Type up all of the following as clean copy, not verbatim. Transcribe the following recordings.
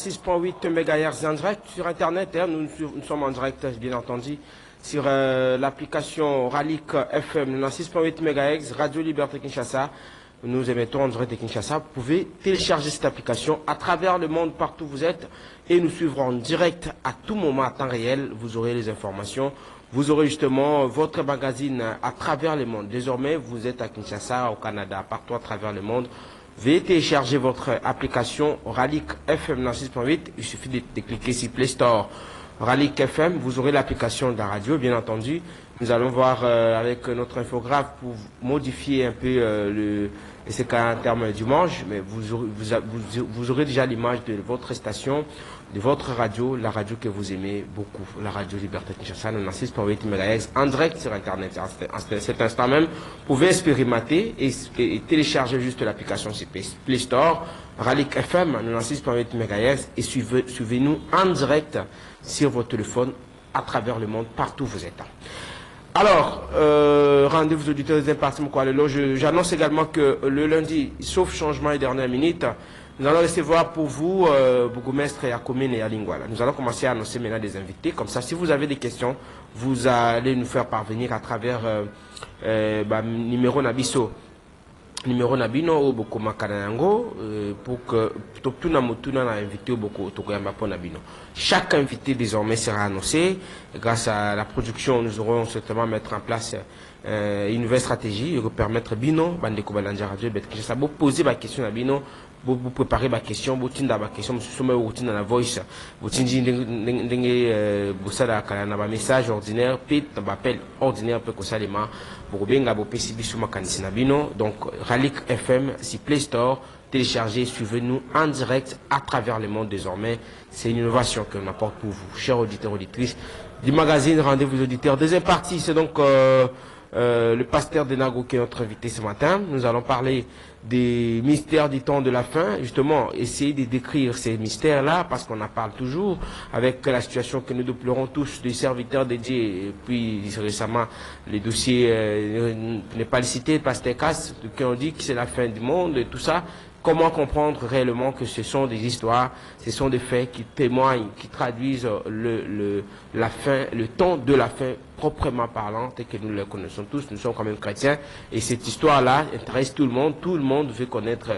96.8 MHz en direct sur Internet. Hein, nous sommes en direct, bien entendu, sur l'application Ralik FM 96.8 MHz, Radio Liberté Kinshasa. Nous émettons en direct de Kinshasa. Vous pouvez télécharger cette application à travers le monde, partout où vous êtes, et nous suivrons en direct à tout moment, à temps réel. Vous aurez les informations. Vous aurez justement votre magazine à travers le monde. Désormais, vous êtes à Kinshasa, au Canada, partout à travers le monde. Veuillez télécharger votre application Ralik FM 96.8. Il suffit de cliquer sur Play Store Ralik FM. Vous aurez l'application de la radio, bien entendu. Nous allons voir avec notre infographe pour modifier un peu ce cas en termes d'image, mais vous aurez déjà l'image de votre station, de votre radio, la radio que vous aimez beaucoup, la radio Liberté Kinshasa 96.8 MHz, en direct sur Internet. À cet instant même, vous pouvez expérimenter et télécharger juste l'application sur Play Store, Ralik FM 96.8 MHz, et suivez-nous en direct sur votre téléphone à travers le monde, partout où vous êtes. Alors, rendez-vous auditeurs des impartiments quoi. J'annonce également que le lundi, sauf changement et dernière minute, nous allons recevoir pour vous Bourgmestre Yakomine et Alingwala. Nous allons commencer à annoncer maintenant des invités. Comme ça, si vous avez des questions, vous allez nous faire parvenir à travers numéro Nabiso. Numéro Nabino au Boko Makanango pour que tout le monde ait invité au Boko Tokoyamba pour Nabino. Chaque invité désormais sera annoncé. Grâce à la production, nous aurons certainement mettre en place une nouvelle stratégie pour permettre Bino, Bandeko Balanja Radio, ça vous poser ma question à Bino, vous préparer ma question, vous tinda ma question, vous sommes routine dans la voice, vous tindi vous ça un message ordinaire, puis un appel ordinaire peu que ça les mains. Donc Ralik FM, si Play Store, téléchargez, suivez-nous en direct à travers le monde désormais. C'est une innovation que l'on apporte pour vous, chers auditeurs et auditrices du magazine Rendez-vous auditeurs. Deuxième partie, c'est donc le pasteur de Nago qui est notre invité ce matin. Nous allons parler des mystères du temps de la fin, justement, essayer de décrire ces mystères-là, parce qu'on en parle toujours, avec la situation que nous déplorons tous des serviteurs dédiés, et puis récemment, les dossiers, ne pas le citer, pasteur Casse, qui ont dit que c'est la fin du monde et tout ça. Comment comprendre réellement que ce sont des histoires, ce sont des faits qui témoignent, qui traduisent la fin, le temps de la fin proprement parlant, et que nous le connaissons tous, nous sommes quand même chrétiens, et cette histoire-là intéresse tout le monde veut connaître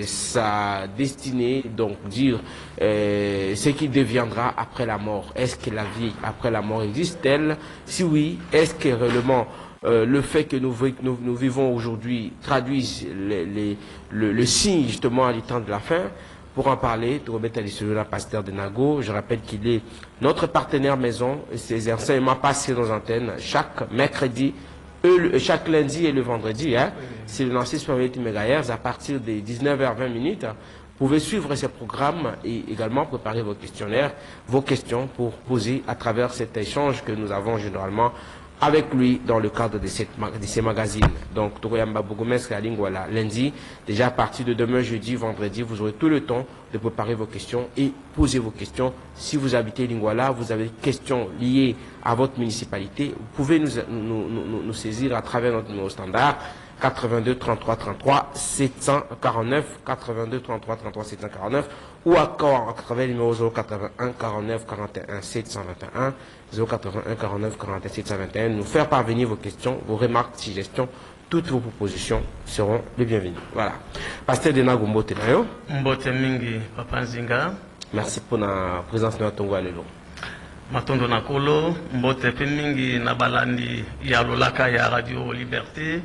sa destinée, donc dire ce qui deviendra après la mort. Est-ce que la vie après la mort existe-t-elle? Si oui, est-ce que réellement le fait que nous vivons aujourd'hui traduise le signe justement du temps de la fin? Pour en parler, Tourobet Alissoula, pasteur de Nago, je rappelle qu'il est notre partenaire maison, et ses enseignements passent sur nos antennes chaque mercredi, chaque lundi et le vendredi, hein, c'est le 96.8 MHz à partir des 19h20. Vous pouvez suivre ces programmes et également préparer vos questionnaires, vos questions pour poser à travers cet échange que nous avons généralement avec lui dans le cadre de ces magazines. Donc, Tokoyamba Bourgmestre et Alingwala, lundi, déjà à partir de demain, jeudi, vendredi, vous aurez tout le temps de préparer vos questions et poser vos questions. Si vous habitez Lingwala, vous avez des questions liées à votre municipalité, vous pouvez nous saisir à travers notre numéro standard 82 33 33 749 82 33 33 749 ou encore à travers le numéro 081 49 41 721 081 49 41 721 nous faire parvenir vos questions, vos remarques, suggestions, toutes vos propositions seront les bienvenues. Voilà. Pasteur de Nago Mbote Nayo. Mbote Mingi Papa Nzinga. Merci pour la présence de notre Tongo. Matondo Nakolo, Mbote Mingi Nabalandi Yalolaka ya Radio Liberté.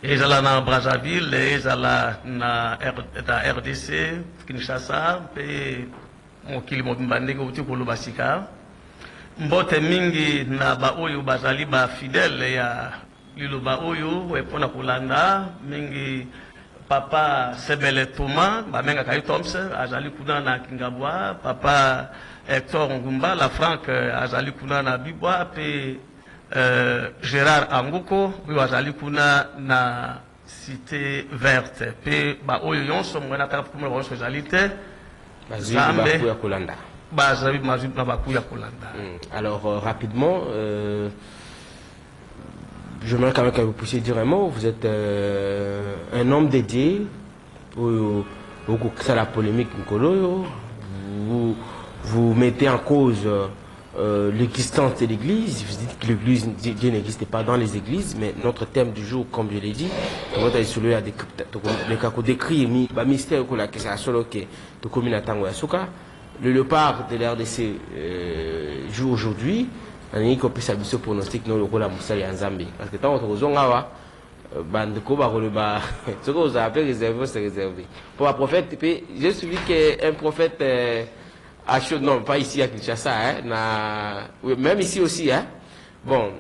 Ezala na Brazzaville, ezala na RDC, Kinshasa, pe mokili mobimba uti kolobasika. Mbote mingi na ba oyo bazali ba fidèle ya liloba oyo wepona kulanda mingi papa Sebele Thomas, ba menga Kayi Thompson, azali kuna na Kingabwa, papa Hector Ngumba, la Franck azali kuna na Bibwa, pe Gérard Anguko, oui, azali kuna na Cité Verte. Pe ba oyo yonso mwana taka kuma wonso zalite. Zambe ya Kolanda. Bazabi mazib na baku ya Kolanda. Alors rapidement, j'aimerais quand même que vous puissiez dire un mot. Vous êtes un homme dédié au la polémique Nkolo. vous mettez en cause l'existence de l'Église. Vous dites que l'Église, Dieu n'existe pas dans les églises, mais notre thème du jour, comme je l'ai dit, le léopard de l'RDC joue aujourd'hui. On a compris ça pronostic non le rôle à Moussa et Nzambe. Parce que tant que Zongawa, Bandeko Baroloba, ce que vous avez réservé, c'est réservé. Pour un prophète, j'ai suivi qu'un prophète non, pas ici à Kinshasa, hein, même ici aussi, hein. Bon,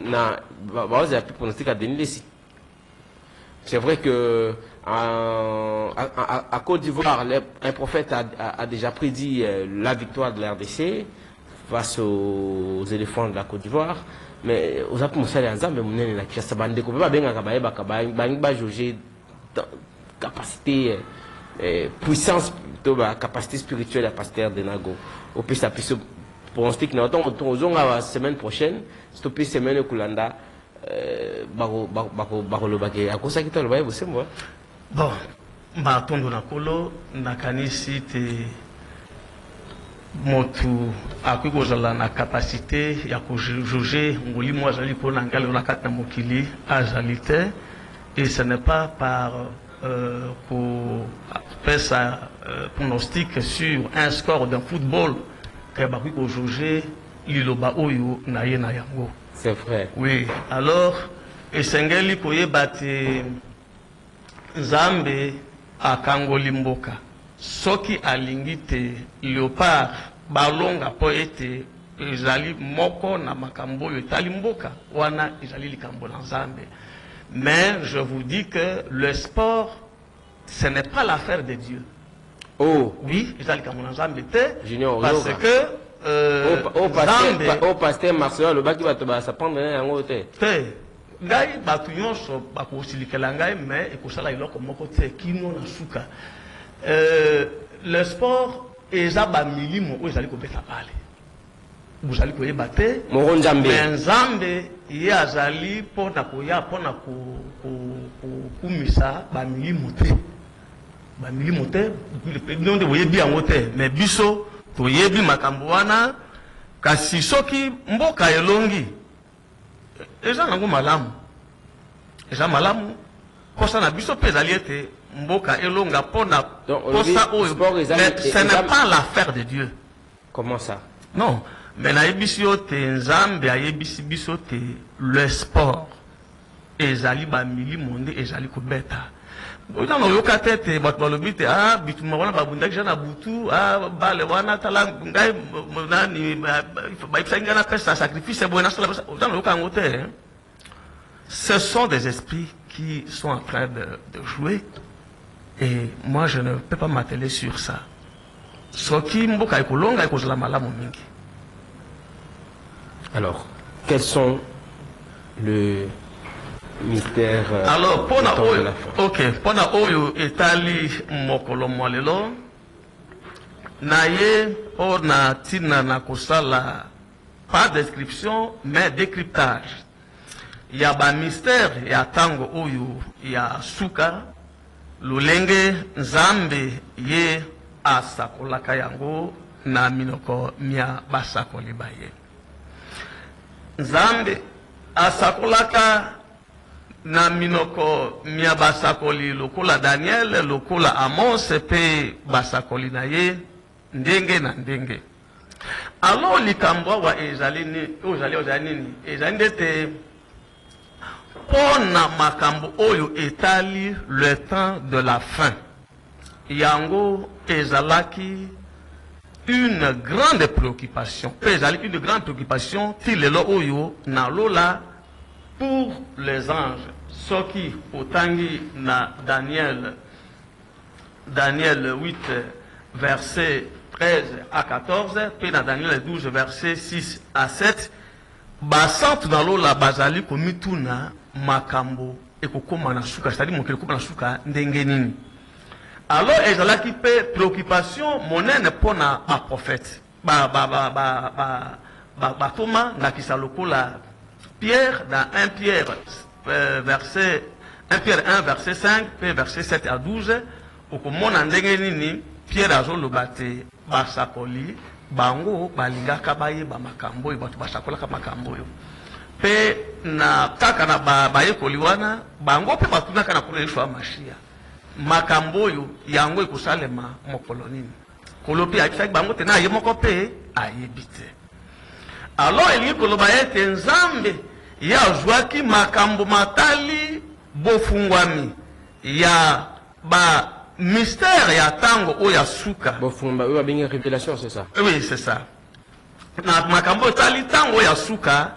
vous avez pu pronostic à Denis. C'est vrai que à Côte d'Ivoire, un prophète a déjà prédit la victoire de l'RDC face aux éléphants de la Côte d'Ivoire. Mais aux appels Moussa et Nzambe, on a Kinshasa, Bandeko, on va juger capacité, puissance, capacité spirituelle à Pasteur Denago. Au plus, ça peut se pronostic, nous avons la semaine prochaine, stopper semaine au Kulanda, bon, matondo na kolo nakanisi te motu akwikoza na capacité ya kujuger ngolimo azali ko na ngalo na kati na mokili azali te, et ce n'est pas par pour faire ça pronostic sur un score d'un football que bakwiko juger liloba oyo na ye na yango. C'est vrai. Oui, alors esengeli koyeba te Nzambe akangoli mboka soki alingi te léopard balonga po ete ezali moko na makambo oyo etali mboka wana ezali likambo na Nzambe. Mais je vous dis que le sport ce n'est pas l'affaire de Dieu. Oh oui, ezali likambo na Nzambe te. Junior, parce que pasteur Marcel le baki bato ba s'apprendre yango te. Ngai batu nyonso bakosilikela ngai mais ekosala iloko moko te kino na suka. Le sport eza ba milimo oyo ezali kobeta bale. Bozali koyeba te mais Nzambe ye azali mpona koya mpona kumisa ba milimo te. Ba milimo te nonde boyebi yango te, mais biso toyebi makambo wana kasi soki mboka elongi eza nango malamu. Eza malamu kosa na biso pe ezali ete mboka elonga pona kosa oyo. Mais ce n'est pas l'affaire de Dieu. Comment ça? Non, mais na yebisi yo te Nzambe ayebisi biso te le sport ezali ba milimo nde ezali kobeta. Oza no yoka tete bato balobi te bituma wana babundaki jana butu bale wana tala ngai nani baipesa ngai na pesa sacrifice boye nasala oza no yoka ngo te. Ce sont des esprits qui sont en train de jouer et moi je ne peux pas m'atteler sur ça. Soki mboka ekolonga ekozala malamu mingi. Alors, quels sont le mystère alors pona oyo pona oyo etali mokolo molelo na ye pona tina na kosala pas description mais décryptage ya ba mystère ya tango oyo ya suka lolenge Nzambe ye asakolaka yango na minoko mia basakoli baye. Nzambe asakolaka na minoko mia basakoli lokola Daniel lokola Amos pe basakoli na ye ndenge na ndenge. Alors likambo wa ezali nini ezali ndete pona makambo oyo etali le temps de la fin yango ezalaki une grande préoccupation. Une grande préoccupation tilelo oyo na lola pour les anges. Soki otangi na Daniel 8 verset 13 à 14 puis na Daniel 12 verset 6 à 7 basantu na lola bazali komituna makambo ekokoma na suka, c'est-à-dire mokili ekokoma na suka ndenge nini. Alors ezalaki pe préoccupation monene pona ba prophète batoma ngakisa lokola Pierre dans 1 Pierre 1 verset 5 puis verset 7 à 12 okomona ndenge nini Pierre azoloba te basakoli bango balingaka bayeba makambo oyo bato basakolaka makambo oyo pe na kaka na bayekoli wana bango mpe batunaka na kuna yesu ya mashia makambo oyo yango ekosalema mokolo nini kolo mpe ayebisaki bango te na ye moko mpe ayebi te alors elingi koloba ete nzambe ye azwaki makambo matali bofungwami ya ba mystère ya tango o ya suka bofumba oui babinga révélation c'est ça oui c'est ça na makambo tali tango ya suka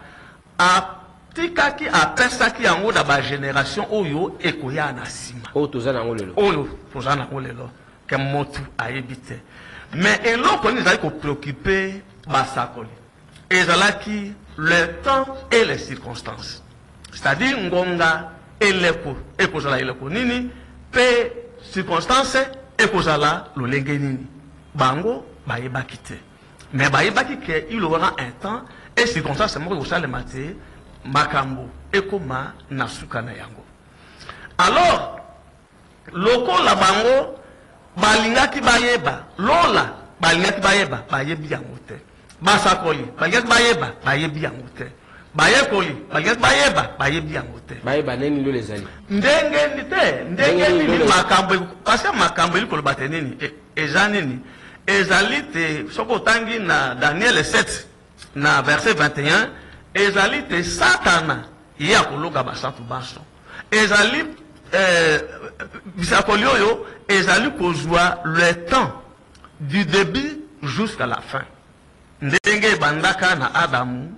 atikaki apesaki yango na ba génération oyo ekoya na sima oyo tozana yango lelo ke motu ayebi te mais eloko nini ezali kopreoccupe basakoli ezalaki le temps et les circonstances c'est-à-dire ngonga eleko ekozala eleko nini pe circonstance ekozala lolenge nini bango bayebaki te mais bayebaki ke il aura un temps et circonstance moko ekosalema te makambo ekoma na suka na yango alors lokola bango balingaki bayeba lola balingaki bayeba bayebi yango te basakoli balingaki bayeba bayebi yango te bayekoli balingaki bayeba bayebi yango te bayeba nini lo lezali ndenge nini makambo parce que makambo elikoloba te nini eza nini ezali te soki otangi na Daniel 7 na verset 21 ezali te satana ye akologa basantu baso ezali bisakoli oyo ezali kozwa le temps du début jusqu'à la fin ndenge ebandaka na Adamu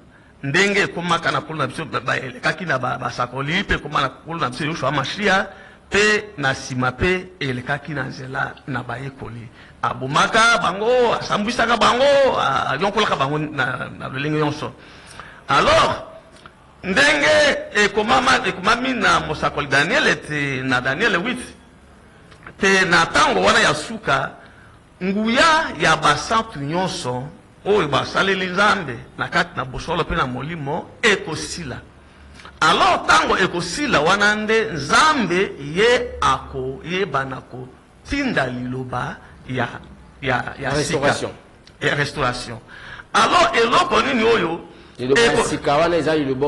ndenge ekomaka na kolo na biso elekaki na basakoli mpe ekoma na kolo na biso Yoshua Mashia mpe na nsima mpe elekaki na nzela na bayekoli abomaka bango asambwisaka bango ayonkolaka bango na lolenge nyonso alors ndenge ekomami na mosakoli Daniel ete na Daniel 8 te na ntango wana ya suka nguya ya basantu nyonso oyo basaleli nzambe na kati na bosolo mpe na molimo ekosila alors ntango ekosila wana nde nzambe ye akoyebana kotinda liloba ya restauration alors eloko nini oyo sika wana ezali liloba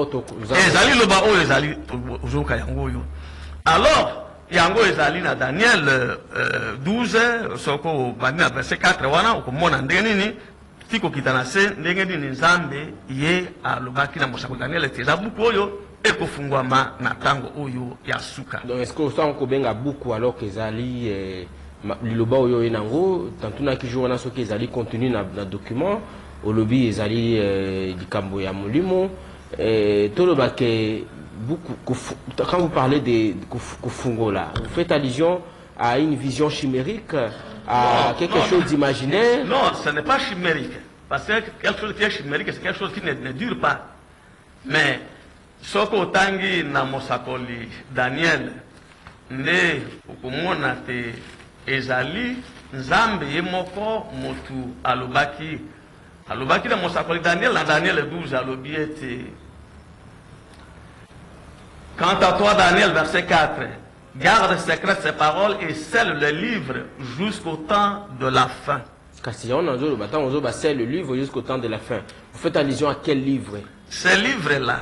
oyo ezali ozoyoka yango oyo alors yango ezali na Daniel 12 soko bandi na verset 4 wana okomona ndenge nini tikokita na se ndenge nini nzambe ye alobaki na mosakoli Daniel ete eza buku oyo ekofungwama na ntango oyo ya suka. Donc est-ce que osango kobenga buku alors que ezali liloba oyo enango tantunaki jour wana soki ezali contenu na document olobi ezali likambo ya molimo toloba ke buku quand vous parlez de kofungo là vous faites allusion à une vision chimérique à quelque chose d'imaginaire. Non, ce n'est pas chimérique. Parce que quelque chose qui est chimérique, c'est quelque chose qui ne dure pas. Mais, soko tangi na mosakoli Daniel, nde ukumona te ezali nzambe yemoko motu alobaki na mosakoli Daniel, na Daniel 12 alobi ete quant à toi Daniel verset 4 garde secrète ces paroles et scelle le livre jusqu'au temps de la fin. C'est le livre jusqu'au temps de la fin. Vous faites allusion à quel livre? Ce livre-là,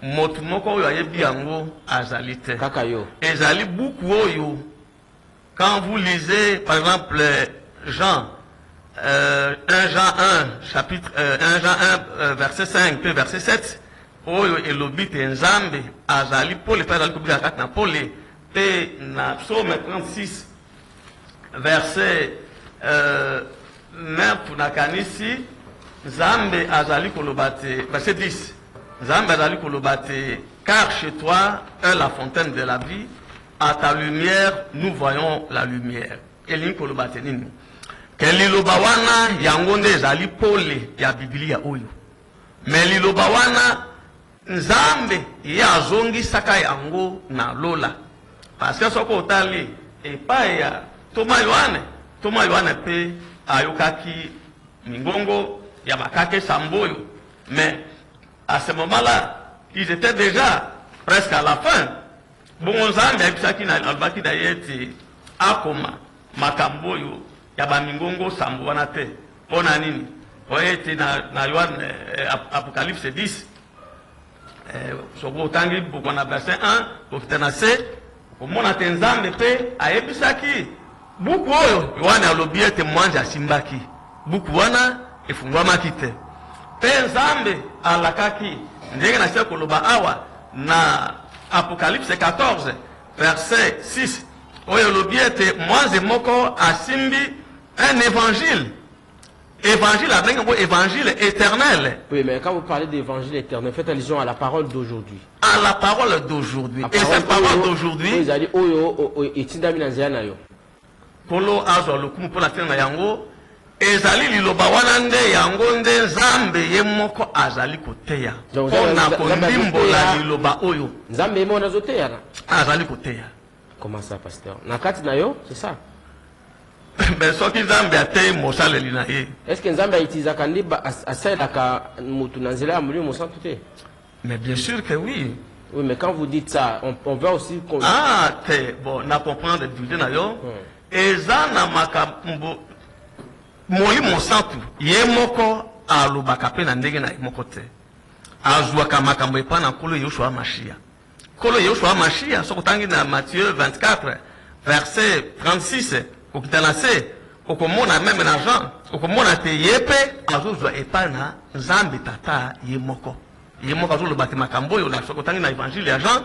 motumoko yo ayebi yango azali te. Kakayo. Ezali buku oyo. Quand vous lisez par exemple Jean 1 Jean 1 chapitre 1 Jean 1 verset 5 puis verset 7 oyo elobi te nzambe azali pole pe azali kobika kati na pole. Et na Psaume 36, verset 9, nakanisi, Zambe azali kolobate, verset 10, Zambe azali kolobate, car chez toi est la fontaine de la vie, à ta lumière nous voyons la lumière. Elin kolobate nini. Keliloba wana yangonde ezali pole ya Biblia oyo. Mais liloba wana Nzambe ya zongi saka yango na lola. Parce que soko otali epai ya Thomas Yohane pe ayokaki mingongo ya makake samboyo. Mais à ce moment-là, ils étaient déjà presque à la fin. Bon Nzambe ayebisaki na albaki dayeti akoma makamboyo ya bamingongo sambo wana te pona nini oyete na Yohane Apocalypse 10 soko tangi bokona verset 1 kokitana C komona te Nzambe pe ayebisaki buku oyo Yohane alobi ete mwanje asimbaki buku wana efungwamaki te pe Nzambe alakaki ndenge na seko loba awa na Apocalypse 14 verset 6 oyo lobi ete mwanje moko asimbi un évangile. Évangile, évangile éternel. Oui, mais quand vous parlez d'évangile éternel, faites allusion à la parole d'aujourd'hui. À la parole d'aujourd'hui. Et cette parole d'aujourd'hui. Polo azo lokumu pona tena yango. Ezali liloba wana nde yango nde Nzambe ye moko azali koteya. Pona kondimbola liloba oyo. Nzambe ye moko azoteya na. Azali koteya. Comment ça, pasteur? Nakati na yo, c'est ça. Est-ce que Nzambe utilise mais bien sûr que oui. Oui, mais quand vous dites ça, on veut aussi qu'on... Ah, bon, na comprendre du na yo. Eza na makambo moli monsantu yemoko alobaka pe na ndenge na yemoko te. Azwaka makambo epa na kolo Yoshua Mashia. Kolo Yoshua Mashia sokotangi na Matthieu 24 verset 36. Okitanase okomona même na Jean okomona te yepe azozwa epa na Nzambe tata yemoko azoloba te makambo yo na sokotangi na évangile ya Jean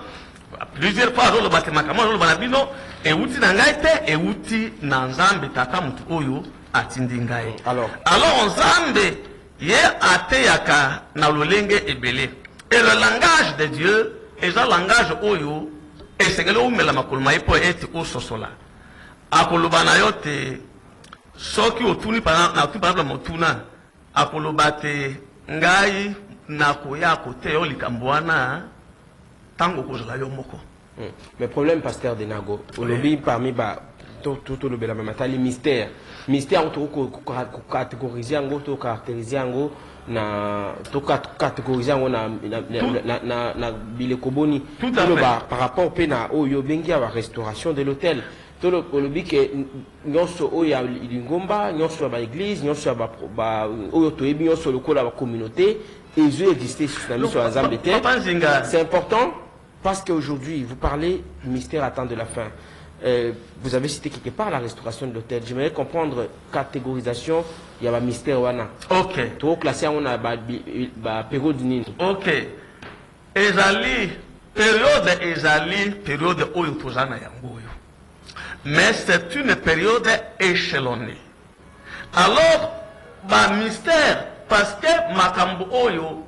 plusieurs fois azoloba te makambo azoloba na bino euti na ngai te euti na Nzambe tata mutu oyo atindi ngai. Alors Nzambe ye ateyaka na lolenge ebele et le langage de Dieu est un langage oyo esengeli umela makoloma epo ete ososola akoloba na yo te soki otuni na otuni motuna akoloba te ngai nakoya kote yo likambo wana tango kozala yo moko. Mais problème pasteur Denago olobi parmi tout le bela matali mystère on catégoriser yango to caractériser yango na to catégoriser yango na bilekoboni par rapport au pena oyo bengi à la restauration de l'hôtel. Tout le but que nous sommes à l'Ingomba, nous sommes à l'église, nous sommes à la communauté, et ils ont existé sur la Zambie. C'est important parce qu'aujourd'hui, vous parlez du mystère attend de la fin. Vous avez cité quelque part la restauration de l'hôtel. J'aimerais comprendre catégorisation, il y a un mystère. Ok. Tout classé, on a la période du Nini. Ok. Ezali, période où il faut aller. Mais c'est une période échelonnée. Alors, mystère, parce que Makambo Oyo,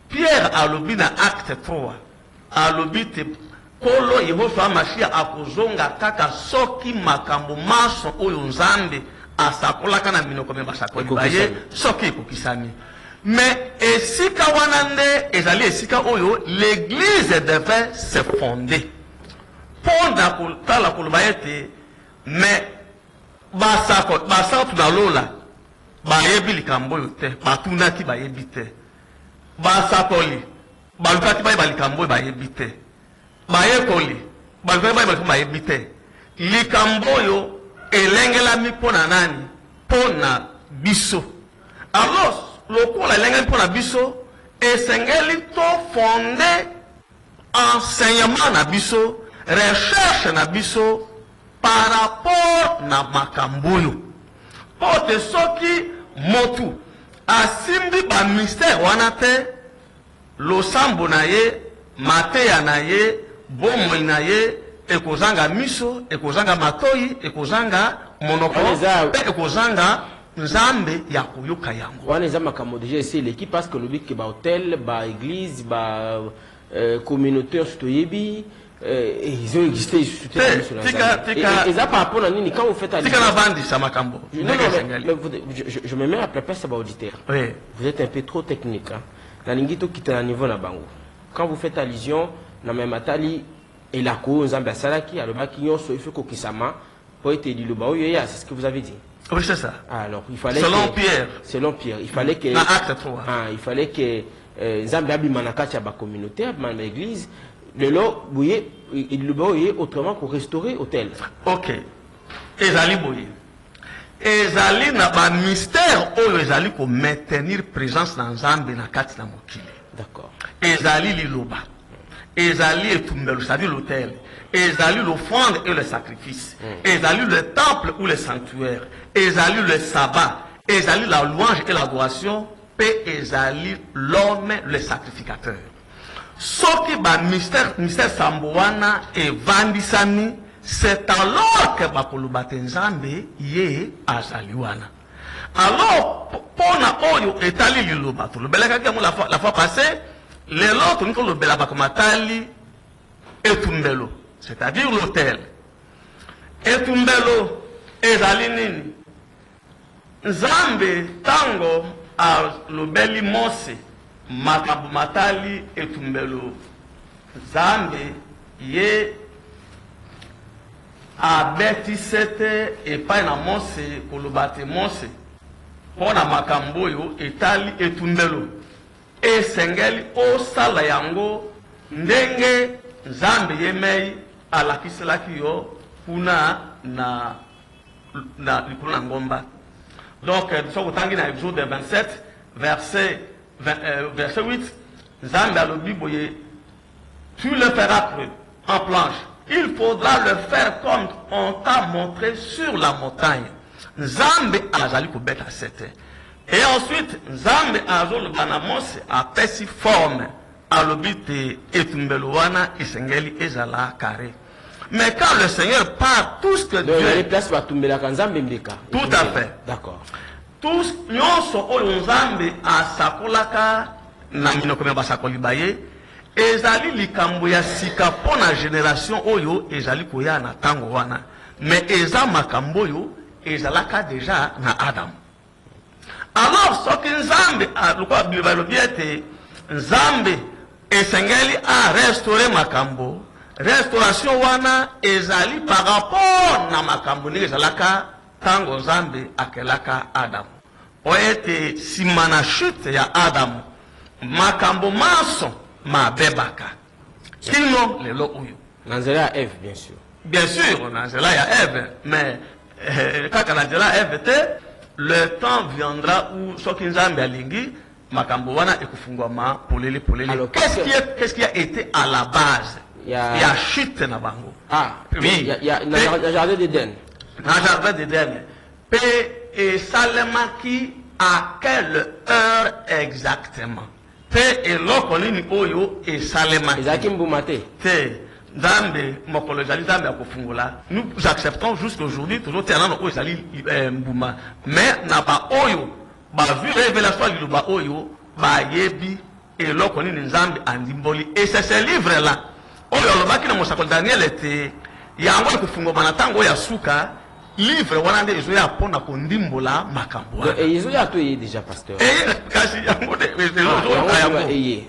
Pierre a lobi na acte 3, a lobi te Kolo Yehoshua Mashia akozonga kaka soki Makambo maso Oyo Nzambe asakola kana minoko me basakoli baye soki kokisami. Mais esika wanande ezali esika Oyo l'église devait se fonder. Pendant que la kolobayete, mais basako na lola, bayebi likambo yote, batunaki bayebi te, basakoli, balukaki likambo bayebi te, bayekoli, balukaki bayebi te, likambo yo elengela mi pona nani, pona biso. Alors, lokola elengela pona biso, esengeli to fondé enseignement na biso. Recherche na biso par rapport na makamboyo. Pote soki motu asimbi ba mystère wana te losambo na ye mateya na ye bomo na ye ekozanga miso ekozanga matoi ekozanga monoko ekozanga Nzambe ya koyoka yango. Wana eza makambo déjà essayer l'équipe parce que le but que ba hôtel ba église ba communauté stoyebi ils ont existé et ça par rapport à Nini quand vous faites allusion je me mets à préparer ça auditeur. Vous êtes un peu trop technique la lingito qui est à niveau na bango quand vous faites allusion na même atali et la cause Nzambe salaki aloba kinyoso il faut kokisama pour être dit le baoyo ya c'est ce que vous avez dit. Oui c'est ça. Alors il fallait selon Pierre il fallait que il fallait que Nzambe abimana kati ya ba communauté abimana ba église. Il le boye autrement pour restaurer hôtel. Ok. Ezali boye. ezali na ba mystère oyo ezali ko maintenir présence na Nzambe na kati na mokili. D'accord. Ezali liloba, ezali etumbelo, c'est-à-dire l'autel, ezali l'offrande et le sacrifice, ezali le temple ou le sanctuaire, ezali le sabbat, ezali la louange et l'adoration, et ezali l'homme le sacrificateur. Soki ba mystère samboana et vandisani, c'est alors que bakoluba Nzambe ye azali wana. Alors, pona oyo etali liloba, tout le belaka la fois passée, les autres nous le belaba comme atali etumbelo, c'est-à-dire l'autel. Etumbelo ezali nini? Nzambe tango a lobeli Mose makabu matali etumbelo. Nzambe ye abeti sete epai na Mose kolobate Mose pona makambo yo etali etumbelo esengeli osala yango ndenge Nzambe yemei alakiselaki yo kuna na ngomba. Donc so kotangi na Exode 27 verset 8, Nzambe alobi boye, tu le feras en planche. Il faudra le faire comme on t'a montré sur la montagne. Nzambe azali kobeta sete. Et ensuite, Nzambe azol banamos a pesi forme. Alobite etumbeloana isengeli ezala carré. Mais quand le Seigneur part, tout ce que Dieu... Tout à fait. D'accord. Tout ce que Nzambe asakolaka na minoko basakoli baye ezali likambo ya sika pona génération oyo ezali koya na tango wana. Mais eza makambo yo ezalaka déjà na Adam. Alors ce que Nzambe a lokwa Bible lo biete Nzambe esengeli a restaurer makambo. Restauration wana ezali par rapport na makambo ni ezalaka tango Nzambe akelaka Adam. Oete simana chute ya Adam makambo maso ma bebaka. Kino lelo uyo. Nanzela ya Eve, bien sûr. Bien sûr, nanzela ya Eve, mais quand nanzela Eve te, le temps viendra où soki Nzambe alingi makambo wana ekufungwama polele. Alors qu'est-ce qui a été à la base? Il y a chute na bango. Ah, oui, il y a le jardin d'Éden. Dans le jardin d'Éden. Et salemaki à quelle heure exactement? Et l'okolini oyo et salema. Ezaki mbumate. Nzambe mokolo zali Nzambe akofungula. Nous acceptons jusqu'aujourd'hui toujours tenant oyo zali mbuma. Mais na ba oyo ba vu révélation liloba oyo ba yebi et l'okolini Nzambe andimboli. Et c'est ce livre là. Oyo lobaki na mosakol Daniel était yango ekofungwa na tango ya suka. Livre wana nde ezoya pona kondimbola makambo. Et ezoya to yé déjà pasteur.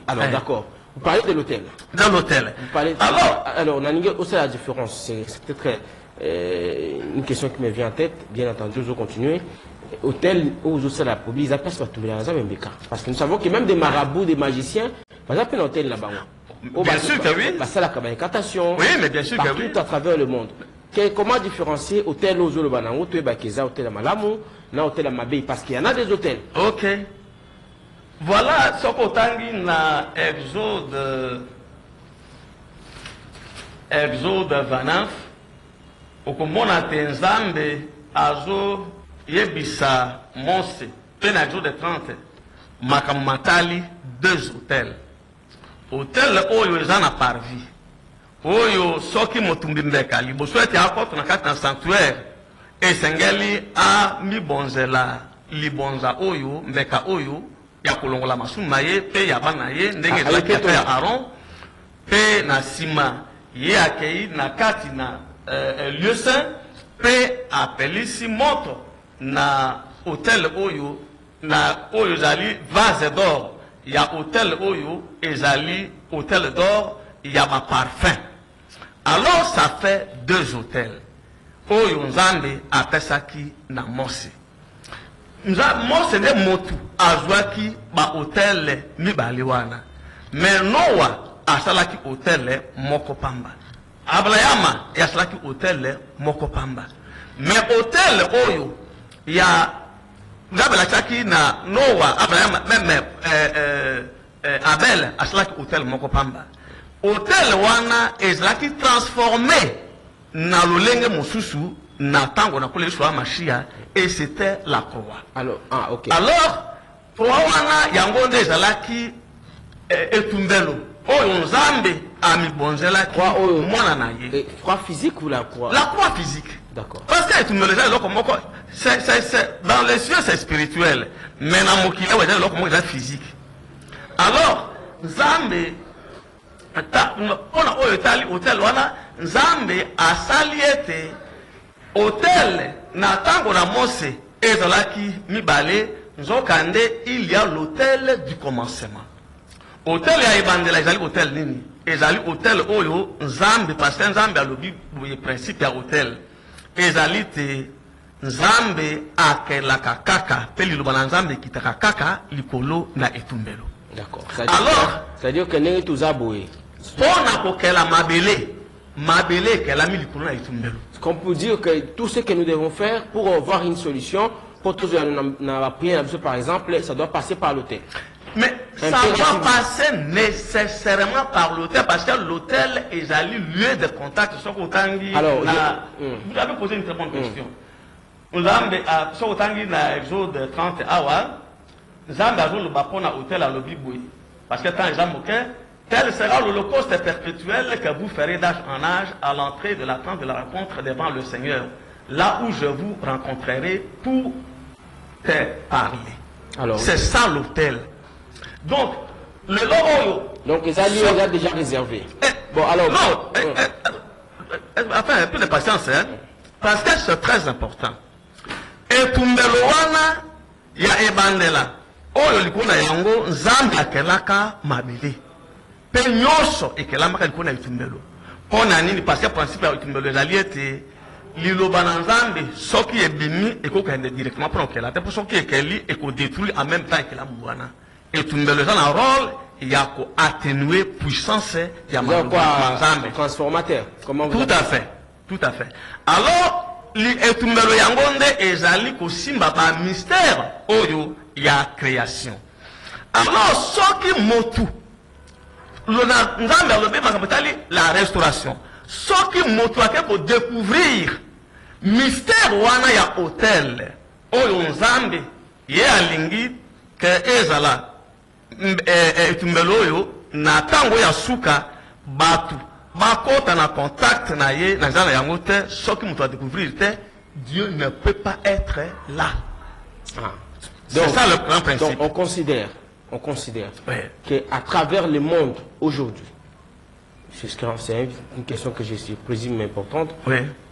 Alors d'accord. Vous parlez de l'hôtel. Dans l'hôtel. Alors on a aussi la différence. C'est peut-être une question qui me vient en tête. Bien entendu, je vais continuer. Hôtel où je sais la publique, ils appellent ça tout le monde. Parce que nous savons que même des marabouts, des magiciens, par exemple, un hôtel là-bas. Bien sûr que oui. C'est la communication. Oui, mais bien sûr que oui. Partout à travers le monde. Comment différencier hôtel aux hôtels hôtel à Malamu, hôtel à Mabé, parce qu'il y en a des hôtels. Ok. Voilà ce qu'on tangi na Exode 29. Okomona Nzambe azo yebisa Mose. Pena Exode 30. Makamatali 2 hôtels. Hôtel oyo ezana parvis. Oyo soki motumbi mbeka liboso ete akoto na kati na sanctuaire esengeli a mibonzela libonza oyo mbeka oyo ya kolongola masuma ye pe ya bana ye ndenge ezalaki ya Aaron pe na sima ye akei na kati na lieu saint pe apelisi moto na hôtel oyo na oyo zali vase d'or ya hôtel oyo ezali hôtel d'or ya ma parfum. Alors ça fait 2 hôtels. Oyo Nzambe apesaki na Mose. Mose ne motu azwaki ba hôtel mibali wana. Mais Noah asalaki hôtel moko pamba. Abraham asalaki hôtel moko pamba. Mais hôtel oyo il y a na Noah, Abraham, même Abel, à cela hôtel Mokopamba. Hôtel wana ezlaki transformé na lolenge mosusu na tango na kole shwa machia et c'était la croix. Alors, ok. Alors, croix wana yango nde ezalaki etumbelo. Oyo Nzambe ami bonzela ki mwana na ye. Croix physique ou la croix? La croix physique. D'accord. Parce que etumbelo c'est dans les cieux c'est spirituel, mais dans mokili c'est physique. Alors, Nzambe on a etali hôtel wana Nzambe asali ete hôtel na tango na Mose ezalaki mibale nzokande il y a l'hôtel du commencement. Hôtel ya ebandela ezali hôtel nini? Ezali hôtel oyo Nzambe parce que Nzambe alobi boye principe ya hôtel. Ezali te Nzambe akelaka kaka pe liloba na Nzambe kitaka kaka likolo na etumbelo. D'accord. Alors, c'est-à-dire que n'est tout aboué. On peut dire que tout ce que nous devons faire pour avoir une solution, pour tous la prière, par exemple, ça doit passer par l'hôtel. Mais ça doit passer nécessairement par l'hôtel parce que l'hôtel est un lieu de contact. Alors, vous avez posé une très bonne question. Nous avons dans Exode 30 hours, nous avons le bapon à l'hôtel à l'Obiboui. Parce que quand Jean Moquet, tel sera l'holocauste perpétuel que vous ferez d'âge en âge à l'entrée de la tente de la rencontre devant le Seigneur, là où je vous rencontrerai pour te parler. C'est ça l'hôtel. Donc, le logo. Donc, les alliés sont déjà réservés. Bon, alors. Non, enfin, un peu de patience, hein, parce que c'est très important. Et Tumbeloana, il y a Ebandela. Oyo likuna yango Nzambe akelaka mabele. Pe nyoso ekelamaka likuna itumbelo. Pona nini parce que principe ya itumbelo ezali ete liloba na Nzambe soki ebimi ekokende directement pour okela te pour soki ekeli eko détruire en même temps ekela mwana. Itumbelo eza na rôle ya ko atténuer puissance ya Nzambe transformateur. Comment vous Tout à fait. Tout à fait. Alors itumbelo yango nde ezali ko simba ba mystère oyo il y a création. Alors, ce qui motu, la restauration. Ce qui motu a pour découvrir mystère wana ya hôtel. Oyo Nzambe ye alingi ke ezala etumbelo yo na tango ya suka batu bakota na contact na ye na zana yango te. Ce qui motu a découvrir te, Dieu ne peut pas être là. C'est ça le grand principe. Donc on considère qu'à travers le monde aujourd'hui, c'est une question que je présume importante,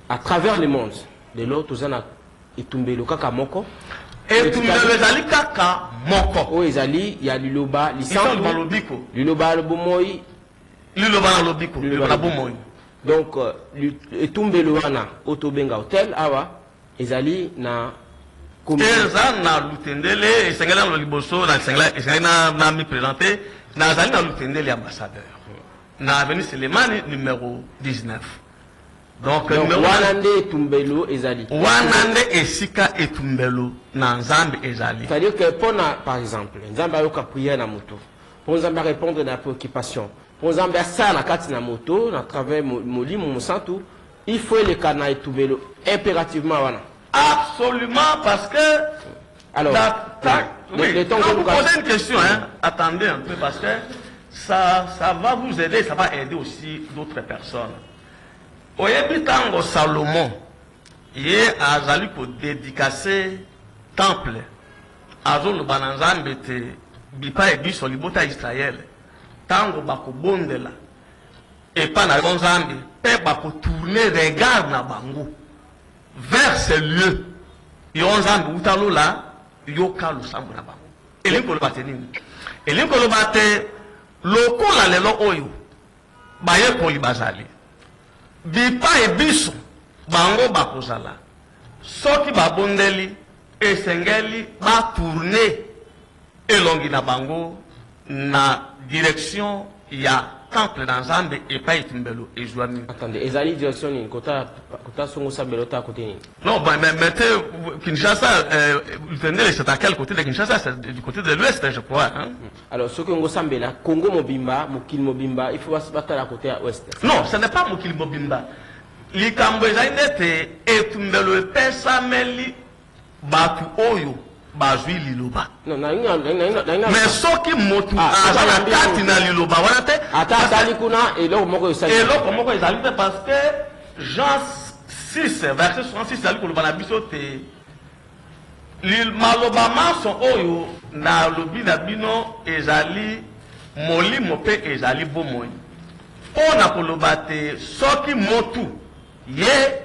à travers le monde, de l'autre, vous avez Itumbelo kaka moko. Itumbelo ezali kaka moko. O ezali ya liloba lisantu. Liloba lobomoi. Liloba lobiko. Liloba bomoi. Donc Itumbelo wana otobenga hotel awa ezali na Eza na lutendele, esengela na liboso, na esengela na mi présenté, na zali na lutendele ambassadeur. Na avenue Selemani numéro 19. Donc wanande etumbelo ezali. Wanande esika etumbelo na Nzambe ezali. C'est-à-dire que par exemple, Nzambe ayoka prière na moto. Pour Nzambe répondre na préoccupation. Pour Nzambe ça na kati na moto, na travers molimo mosantu, il faut le kana etumbelo impérativement wana. Absolument, parce que... Alors, vous posez une question, hein, attendez un peu, parce que ça va vous aider, ça va aider aussi d'autres personnes. Au Tango Salomon, il a fallu pour dédicacer temple. Azol Bananzambe te bipa et biso libota Israël. Tango bako bondela. Et pas na Nzambe, pe bako tourner regard na bango. Vers ces lieux, il y a un boutalo là, il y a un sambo là-bas. Et l'inko le bate nini. Et l'inko le bate, loko la lelo oyo, baye poli bazali. Bipa e biso, bango bakozala. Soki babondeli, esengeli, ba tourner, elongi na bango, na direction, ya temple dans Zambé et pas Itumbelo et Jouami. Attendez, Ezali direction ni kota songo sabelota à côté ni. Non, ben, mais mettez Kinshasa, c'est à quel côté de Kinshasa? C'est du côté de l'ouest, je crois. Hein? Alors, ce que Ngosambela, Congo Mobimba, Mokil Mobimba, il faut se battre à côté à ouest. Non, ce n'est pas Mokil Mobimba. Likambo Zainete et Tumbelo Pesa Meli Batu Oyo. Bazui liloba. Non, mais ce qui motu azala kati na liloba wana te ata tali kuna et là moko esali et là comment ils arrivent parce que Jean 6 verset 66 ali koloba na biso te lil maloba maso oyo na lobi na bino ezali molimo pe ezali bomoi pona koloba te soki motu ye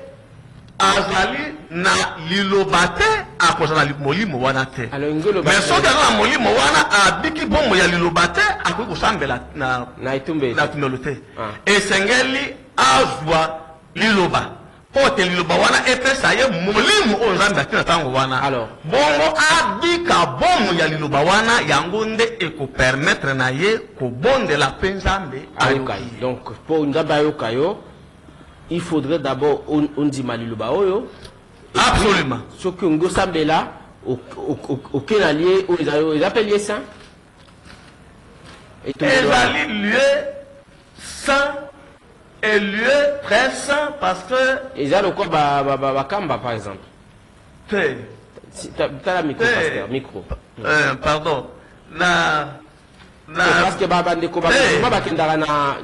azali na lilobate akozala molimo wana te mais soki azala na molimo wana abiki bombo ya lilobate akoki kosambela na tumelo te esengeli azwa liloba po te liloba wana epesa ye molimo oyo nzambe atina ntango wana bongo abika bombo ya liloba wana yango nde ekopermetre na ye kobondela mpe nzambe ayokai. Donc po nzambe ayoka yo il faudrait d'abord on dit Maliluba Oyo. Absolument. Ce que Ngo Sambela, aucun allié, ils appellent ça. Et lieu saint et lieu très saint parce que. Ils ont quoi Bakamba par exemple. Tu as la micro, pasteur, micro. Pardon. Parce que Babande Koba,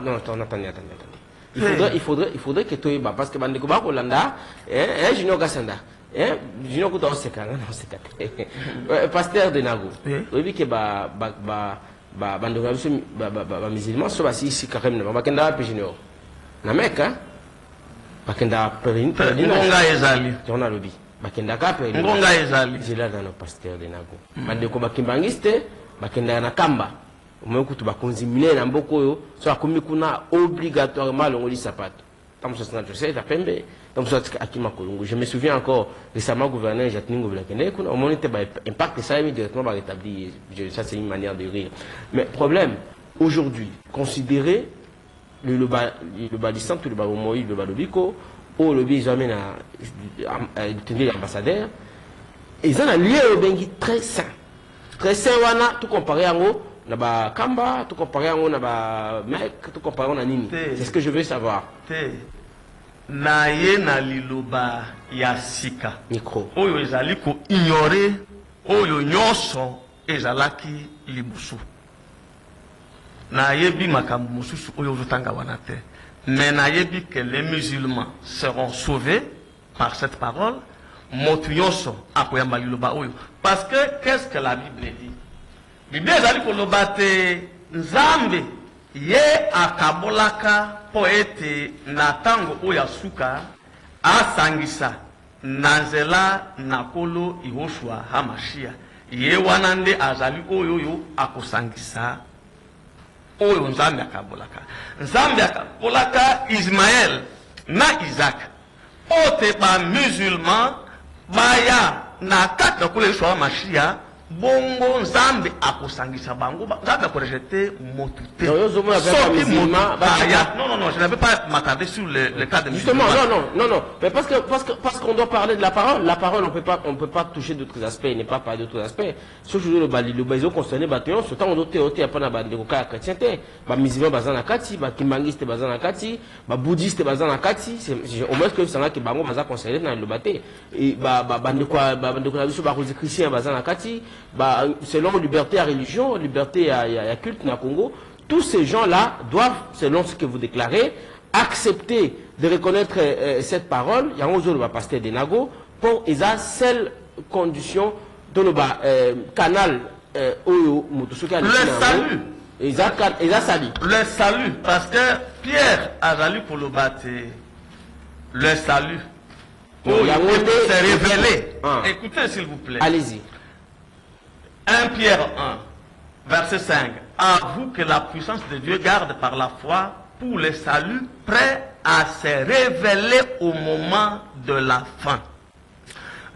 non, attendez. Il faudrait que tu parce que Bandeko Bakolanda, Junior Gassanda, Junior Kouta Sekanga, non, c'est pasteur de Nago. Oui, que Bandeko musulman, soit ici, carrément, Bakenda Junior. Nameka, Bakenda Perin, Ngonga Ezali. J'en ai lobby. Bakenda Perin. Ngonga Ezali. J'ai là dans le pasteur de Nago. Bandeko Bakimbangiste, Bakenda Nakamba. Omokutu bakonzimile na mboko yo so akomi kuna obligatoirement longoli sapato tam so sana jose ta pembe tam so akima kolongo. Je me souviens encore récemment gouverneur Jatningo Blakende kuna au moment ba impact ça immédiatement va rétablir. Ça c'est une manière de rire, mais problème aujourd'hui considérer le balisant tout le bas au Moïse le balobiko au lobby ils amènent à tenir l'ambassadeur ils ont un lieu bengi très sain wana tout comparé à ngo na ba kamba tout comparé à na ba mec tout comparé à nini. C'est ce que je veux savoir. Na ye na liloba ya sika micro oyo ezali ko ignorer oyo nyonso ezalaki libusu na yebi makambo mususu oyo zotanga wana te mais na yebi que les musulmans seront sauvés par cette parole motu nyonso akoyamba liloba oyo parce que qu'est-ce que la Bible dit? Bible ezali koloba te nzambe ye akabolaka po ete na tango oyo asuka asangisa na nzela na kolo Yoshua Hamashia ye wana nde azali oyo akosangisa oyo nzambe akabolaka Ismaël na Isaac ote ba musulman baya na kati na kolo Yoshua Hamashia bongo nzambe akosangisa bango nzambe akorejete motu te non, je n'avais pas m'attarder sur le cas de justement non mais parce qu'on doit parler de la parole on peut pas toucher d'autres aspects il n'est pas parler d'autres aspects ce que je veux le balizo concerné bâtiment ce temps on doit théoter apana bandeko ka chrétienté ba musulman bazana kati ba kimbangiste bazana kati ba bouddhiste bazana kati c'est au moins que ça que bango baza concerné dans le bâté et bandeko na biso ba chrétien bazana kati selon liberté à religion, liberté à culte na Congo, tous ces gens-là doivent, selon ce que vous déclarez, accepter de reconnaître cette parole. Il y a un autre pasteur de Nago pour les seules conditions de le canal le salut. Le salut, parce que Pierre a valu pour le battre. Le salut. Pour se révéler. Écoutez s'il vous plaît. Allez-y. 1 Pierre 1, verset 5. Avoue que la puissance de Dieu garde par la foi pour le salut, prêt à se révéler au moment de la fin.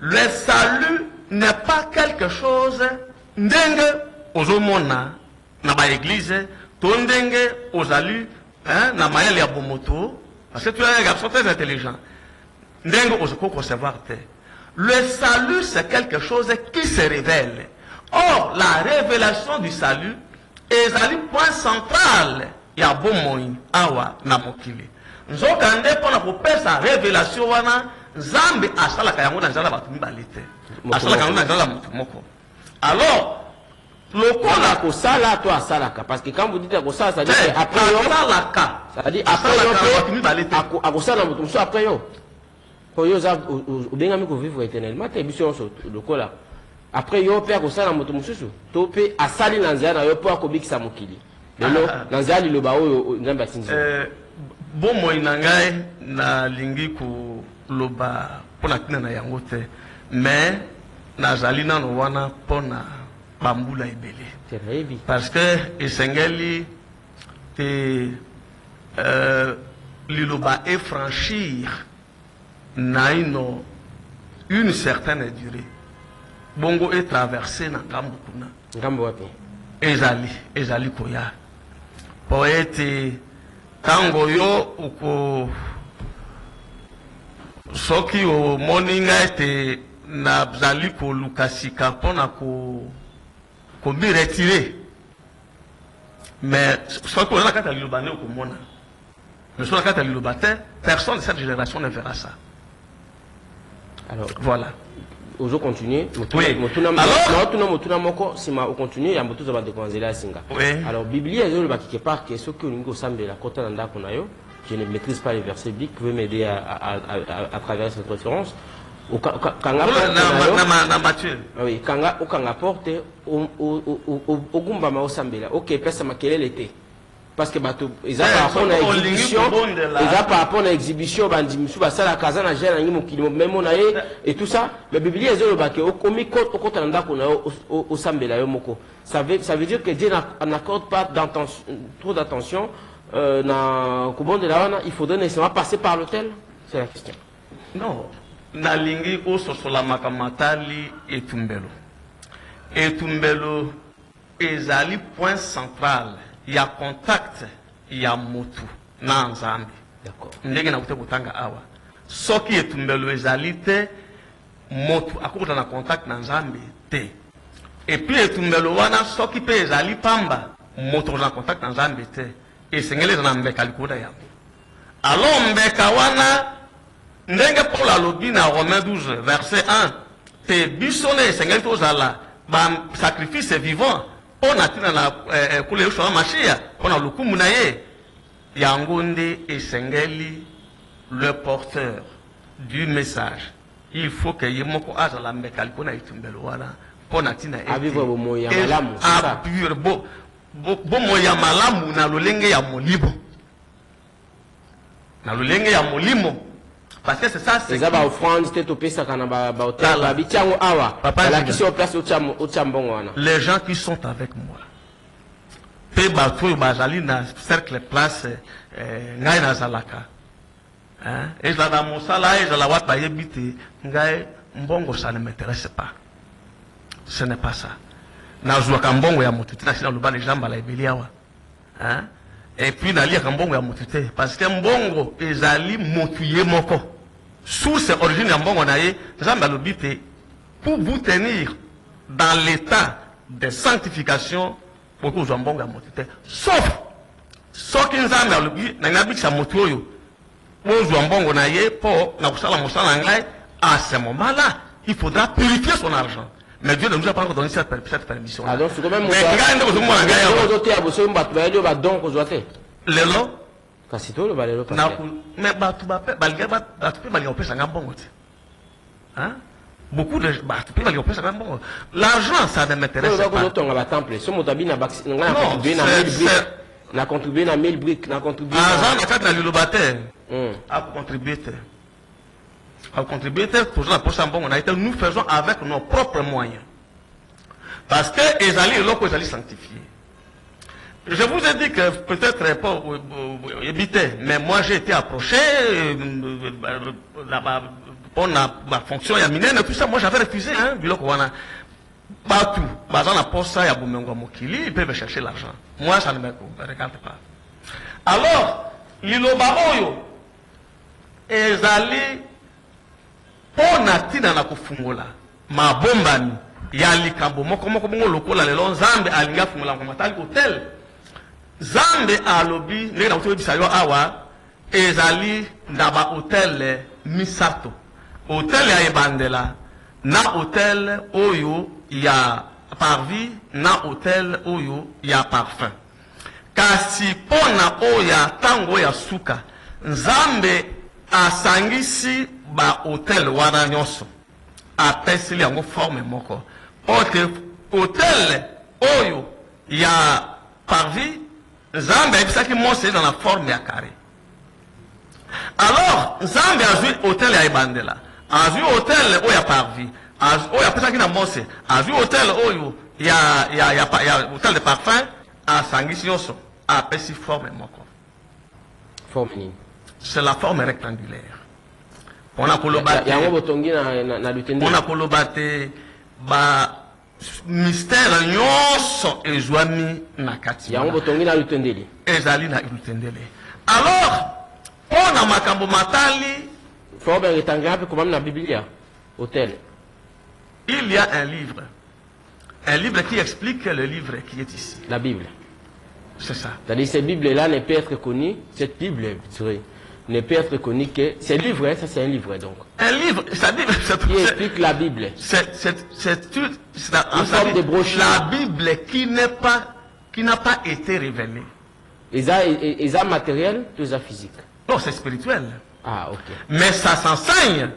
Le salut n'est pas quelque chose ndenge ozomona na ba église to ndenge ozali hein, na mayele ya bomoto, parce que tu es un garçon très intelligent. Ndengo ozoko concevoir te. Le salut, c'est quelque chose qui se révèle. Or, la révélation du salut est le point central. Il y a bon moyen. Awa na mokili. Nzokande pona kopesa sa révélation wana Nzambe asala kayango na nzala batu mibalite. Asala kayango na nzala mutu moko. Alors, lokola ko sala to asalaka parce que quand vous dites ko sala ça dit après yo asalaka. Ça dit après yo akosala mutu muso après yo. Yo za obenga miko vivre éternellement te biso so lokola. Après yo pe akosala mutu mususu to pe asali na nzala yo po akobikisa mokili. Lelo na nzala liloba oyo Nzambe asinzi. Bon moi nangai na lingi ko loba pona tina na yango te mais nazali nano wana pona bambula ebele parce que esengeli te liloba et franchir na une certaine durée bongo et traverser na ngambo kuna ngambo wapi ezali koya poete tango yo uko soki o moninga ete na zali ko lukasika pona ko bi retirer mais soki on a kata lubane ko mona mais soki kata lubate personne de cette génération ne verra ça. Alors voilà. Ozo continuer. Oui. Alors, moko sima o continuer ya moto za de konzela singa. Alors Biblia ezo le bakike part que ce que lingo sambe la kota na ndako na yo, je ne maîtrise pas les versets bibliques, pouvez m'aider à travers cette référence. Oui, kanga okanga porte o gumba ma osambela. OK, pesa makelele était. Parce que bato ils a par rapport à l'exhibition, ils a par rapport à l'exhibition bandi musu ba sala kaza na jela ngi mokili même on et tout ça, mais Biblia ezo le baké o komi ko ko tanda ko na o sambela yo moko. Ça veut dire que Dieu n'accorde pas trop d'attention na kubonde la wana, il faudrait nécessairement passer par l'autel. C'est la question. Non, na lingi o sosola makamatali etumbelo. Etumbelo ezali point central. Il y a contact, il y a motu na Nzambe. D'accord. Ndenge na kutanga awa. Soki etumbelo ezali te motu akuta na contact na Nzambe te. Et puis etumbelo wana soki pe ezali pamba motu na contact na Nzambe te. Et sengele na mbeka likuda ya. Alors mbeka wana ndenge Paul alobi na Romains 12 verset 1 te bisone sengele tozala ba sacrifice vivant. On a tina na kule usho machia on a lukumu na ye yangonde esengeli le porteur du message il faut que yemoko azala mbekali kona itumbelo wana pona tina abivo bo moya malamu ça bo moya malamu na lolenge ya molibo na lolenge ya molimo parce que c'est ça c'est ça ba offrande c'était topé ça kana ba hôtel ba bitiango awa la qui sur place au chambon wana les gens qui sont avec moi pe ba to bazali na cercle place ngai na zalaka hein et là dans mon sala et la wata yebite ngai mbongo ça ne m'intéresse pas, ce n'est pas ça na zwa kambongo ya mutu tina sina lubale jamba la ebeliawa hein et puis na lia kambongo ya mutu te parce que mbongo ezali mutu ye moko source origine ya mbongo na ye Nzambe lobite pour vous tenir dans l'état de sanctification pour que vous ayez mbongo ya mutu te sauf soki Nzambe lobi na ngabikisa mutu oyo ozwa mbongo na ye po na kusala musala ngai à ce moment-là il faudra purifier son argent. Mais Dieu ne nous a pas encore donné cette permission. Ah donc c'est quand même mais lelo kasito le balelo pas mais batu ba pe bali opesa ngambongo te hein beaucoup de batu pe bali opesa ngambongo l'argent ça ne m'intéresse pas ko tonga ba temple so motabi na ba na contribuer na 1000 briques na contribuer argent na kata na lilobate a contribuer pour la poche mbongo na été nous faisons avec nos propres moyens parce que ezali loko ezali sanctifié. Je vous ai dit que peut-être pas éviter, mais moi j'ai été approché pour la fonction yaminene tout ça, moi j'avais refusé hein biloko wana batu bazana posa ya bumengo mokili ils peuvent chercher l'argent. Moi ça ne me regarde pas. Alors, liloba oyo ezali pona tina na kufungola mabombani ya likambo moko moko bongo lokola lelo Nzambe alinga fungola kwa matali hotel. Nzambe alobi ndenge na kutobisa yo awa ezali ndaba hotel misato. Hotel ya ebandela na hotel oyo ya parvis na hotel oyo ya parfum. Kasi pona oya tango ya suka Nzambe asangisi ba hotel wana nyonso apesili yango forme moko. Ote hotel oyo ya parvis Nzambe ebisaki mose dans la forme ya carré. Alors Nzambe azui hotel ya ebandela, azui hotel oyo ya parvis, oyo apesaki na mose, azui hotel oyo ya hotel de parfum, asangisi nyonso apesi forme moko. Forme nini? C'est la forme rectangulaire. On a kolobate ba mystère nyonso ezwami na kati. Yango botongi na lutendeli. Ezali na lutendeli. Alors, on a makambo matali. Forme rectangulaire comme na Biblia. Hôtel. Il y a un livre. Un livre qui explique le livre qui est ici. La Bible. C'est ça. C'est-à-dire cette Bible-là ne peut être connue, cette Bible, ne peut être connue que... C'est livre, ça c'est un livre donc. Un livre, c'est-à-dire... Qui explique la Bible. C'est une forme de brochure. La Bible qui n'a pas été révélée. Ils ont matériel, ils ont physique. Non, c'est spirituel. Ah, ok. Mais ça s'enseigne.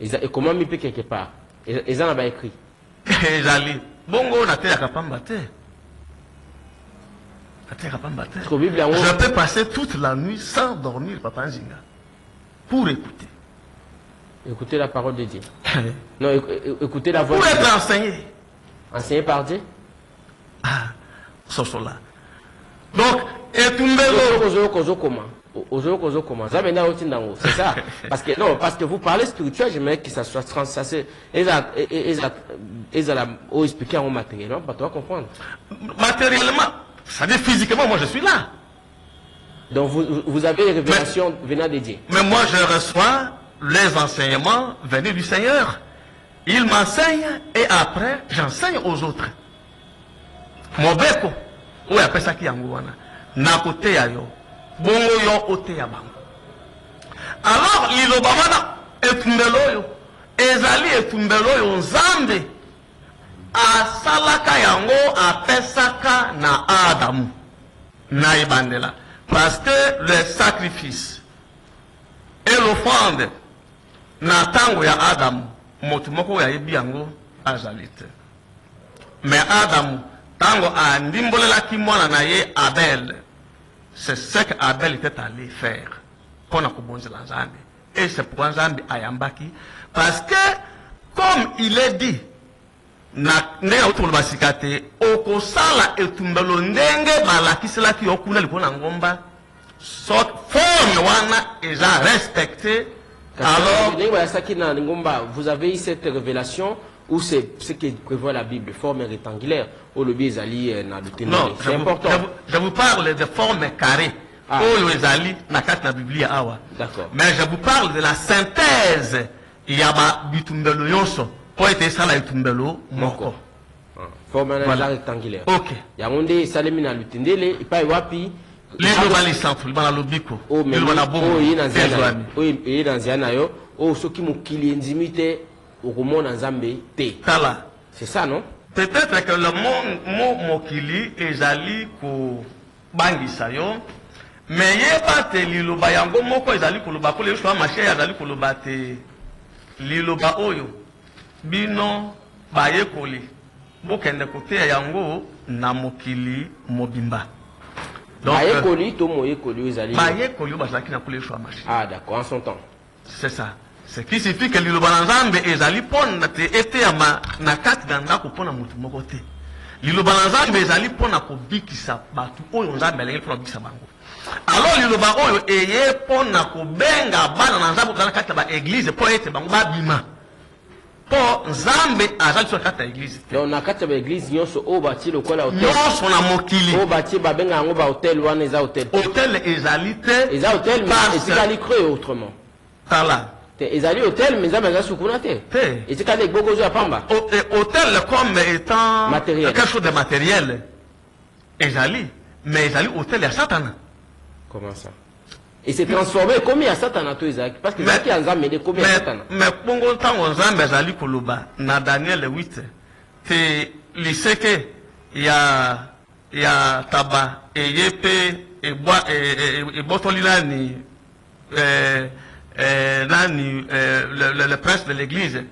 Et comment m'y peut quelque part? Ils en ont écrit. Bongo na te ya kapamba te. Je peux passer toute la nuit sans dormir, Papa Nzinga, pour écouter. Écouter la parole de Dieu. Non, écouter la voix pour de Dieu. Pour être enseigné. Enseigné par Dieu. Ah, ça là. Donc, et tout le comment c'est ça. Parce que non, parce que vous parlez spirituel, j'aimerais que ça soit transcendé. Ils ont expliqué en matériellement, pas toi comprendre. Matériellement, ça dit physiquement, moi je suis là. Donc vous avez les révélations venant de Dieu. Mais moi je reçois les enseignements venus du Seigneur. Il m'enseigne et après j'enseigne aux autres. Mon beko, ou après ça qui est en na côté ayo. Bongo yo ote ya bango. Alors liloba wana etumbelo yo ezali etumbelo yo Nzambe asalaka yango apesaka na Adamu na ibandela parce que le sacrifice et l'offrande na tango ya Adamu motu moko ya yebi yango azalite. Mais Adamu tango andimbolelaki mwana na ye Abel. C'est ce qu'Abel était allé faire pour la Nzambe. Et c'est pourquoi Nzambe a yambaki. Parce que, comme il est dit, ndenge autour de basikate, okosala etumbelo ndenge balakisela ki okuna likona ngomba, forme wana eza respecté. Alors, vous avez eu cette révélation ou c'est ce que prévoit la Bible, forme rectangulaire, ou le bizali na le non, c'est important. Je vous parle de forme carrée. Ou le bizali na kat na Biblia awa. D'accord. Mais je vous parle de la synthèse. Il y a ba bitumbelo yonso. Pour être ça la bitumbelo moko. Forme rectangulaire. OK. Yangonde salemi na lutendele ipai wapi les globalistes centre bana lobiko. Oh mais oh ina nziana yo. Oh soki mukili nzimite okomona Nzambe te. C'est ça non? Peut-être que le mot mokili ezali ko bangisa yo, mais yeba te liloba yango moko ezali ko loba ko le choix marché ezali ko loba te liloba oyo bino baye koli bokende kote yango na mokili mobimba. Donc baye koli to moye koli ezali baye koli bazaki na ko le choix marché. Ah d'accord, en son temps. C'est ça. Ce qui signifie que liloba Nzambe ezali pona te ete ama na kati ganda ko pona mutu moko te. Liloba Nzambe ezali pona ko bikisa batu oyo Nzambe alingi pona bikisa bango. Alors liloba oyo eye pona ko benga bana na Nzambe kana kati ba église po ete bango ba bima. pour Nzambe azali sur kata église. Donc na kata ba église nyonso o bati lokola hôtel. Nyonso na mokili. O bati ba benga ngo ba hôtel wana eza hôtel. Hôtel ezali te. Eza hôtel mais ezali creux autrement. Tala. Ezali hôtel mais Nzambe aza sukuna te. Te. Ezikale gboko zo pamba. Hôtel comme étant matériel. Quelque chose de matériel. Ezali, mais ezali hôtel ya Satan. Comment ça? Et c'est transformé comme à Satan à tout Isaac. Parce que Isaac a Nzambe de comme à Satan. Mais bongo tango Nzambe ezali koloba na Daniel 8 te liseke ya taba eyepe eboa ebotolila ni nani le prince de l'église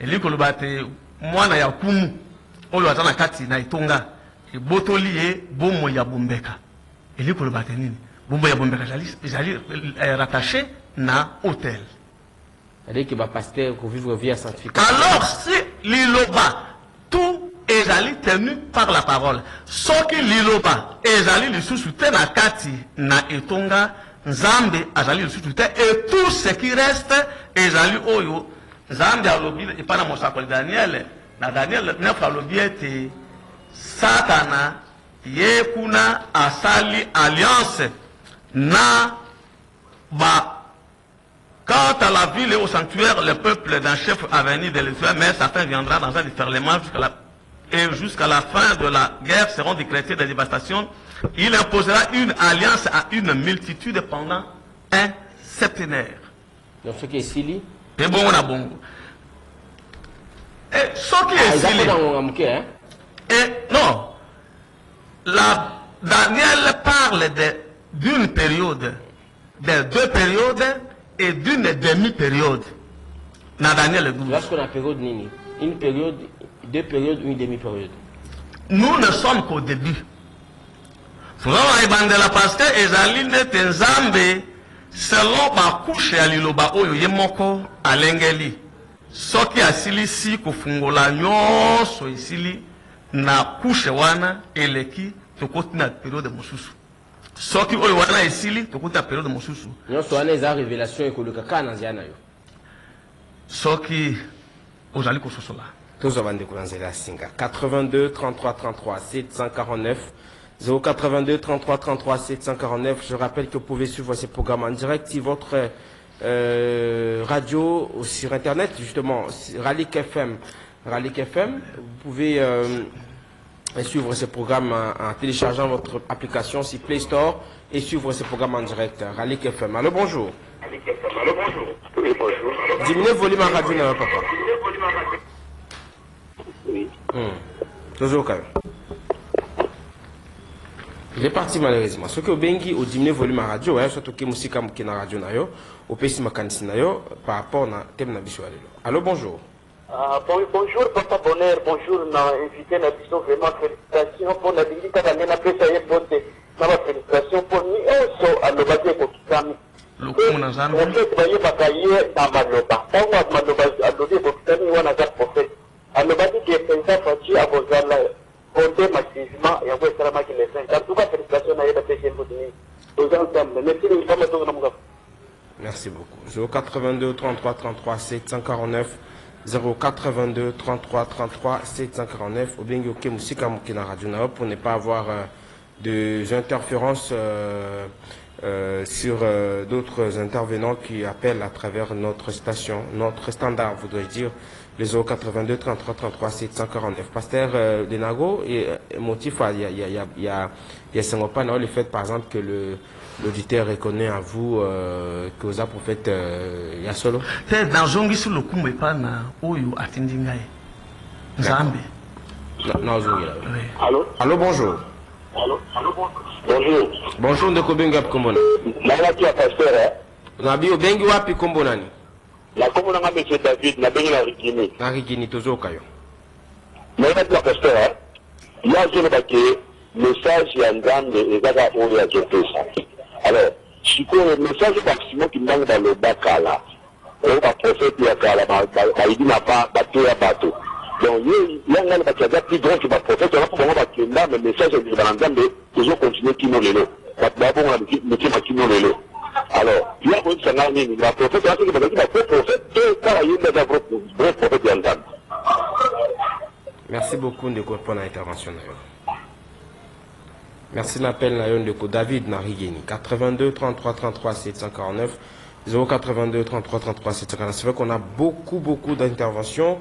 eli koloba te mwana ya kumu oyo atana kati na itonga ebotoli ye bomo ya bombeka eli koloba te nini bombo ya bombeka ezali rattaché na hôtel. C'est-à-dire que le pasteur pour vivre vie à sanctification. Alors si l'iloba tout ezali tenu par la parole. Ce qui l'iloba ezali lisusu te na kati na etonga Nzambe azali lisusu te et tout ce qui reste ezali oyo Nzambe alobi et pas na mosakoli Daniel na Daniel 9 alobi ete Satana ye kuna asali alliance na ba. Quant à la ville et au sanctuaire, le peuple d'un chef a venu de l'Israël, mais Satan viendra dans un déferlement jusqu'à la fin de la guerre seront décrétées des dévastations. Il imposera une alliance à une multitude pendant un septénaire. Donc ce qui est Sili. Et bon, on a bon. Et ce qui est Sili. Et non. Daniel parle d'une période, de 2 périodes et d'une demi-période. Dans Daniel 12. Lorsqu'on a période nini, une période, 2 périodes, une demi-période. Nous ne sommes qu'au début. Parce que Ezaline Tenzambe, selon ma couche à l'iloba oyo yemoko alengeli. Soki asili si kufungola nyoso isili na couche wana eleki tokoti na période mosusu. Soki oyo wana esili tokoti na période mosusu. Nyoso wana eza révélation ekoluka kana nziana yo. Soki ozali kososola. Tous avant de commencer la singa. 82 33 33 749 082 33 33 749. Je rappelle que vous pouvez suivre ces programmes en direct si votre radio ou sur internet justement Ralik FM. Vous pouvez suivre ces programmes en téléchargeant votre application sur Play Store et suivre ces programmes en direct. Ralik FM. Allô, bonjour. Oui, bonjour. Diminuez le volume en radio, non, papa. Oui. Toujours quand même. Il est parti malheureusement. Ce que vous bengi au diminuer le volume en radio, surtout que musique qui na radio na yo, au PC makanisi na yo par rapport na thème na biso alelo. Allô, bonjour. Bonjour papa bonheur, bonjour na invité na biso vraiment félicitations pour la dignité quand on a fait ça y bonté. Na félicitations pour ni eso alobaki ko kitami. Lokumu na Nzambe. On fait baye bakaye na maloba. Tango maloba alobaki ko kitami wana za prophète. Alobaki que pensa fati abozala bonté massivement et après ça maki les saints. En tout cas félicitations na yeba péché pour ni. Aux ensemble. Merci de pas me na muga. Merci beaucoup. 082 33 33 749 082 33 33 749 au bengi ok musika mukina radio na pour ne pas avoir des interférences sur d'autres intervenants qui appellent à travers notre station, notre standard, voudrais dire, les 082 33 33 749. Pasteur Denago, et motif, il y a le fait par exemple que l'auditeur reconnaît à vous que vous avez prophète Yasolo. Dans Zongi sur le coup, mais pas na Oyo Atindingaye. Nzambe. Non, Zongi là. Allô? Allô, bonjour. Allô, bonjour. Bonjour, de Kobenga Kombona. Nanga kia pasteur, hein? Nabi Obengi wapi Kombonani? La commune nga monsieur David, na bengi na Rikini. Na Rikini tozoka yo. Nanga kia pasteur, hein? Ya zone bake message ya Nzambe ezaka oyo ya Jefesa. Alors, sikoyo message maximum ki ndanga ba loba kala. Oyo ba prophète ya kala ba idina ba bato ya bato. Donc, il y a un qui plus grand que ma prophète, il y a un message de Nzambe, toujours continuer qui nous l'élo. D'abord, on a dit, mettez ma qui nous l'élo. Alors, il y a un sanani, la prophète, c'est que la prophète, vrai prophète d'entendre. Merci beaucoup de répondre à l'intervention. Merci l'appel Nayon de David Narigeni. 82 33 33 749 082 33 33 749. C'est vrai qu'on a beaucoup d'interventions.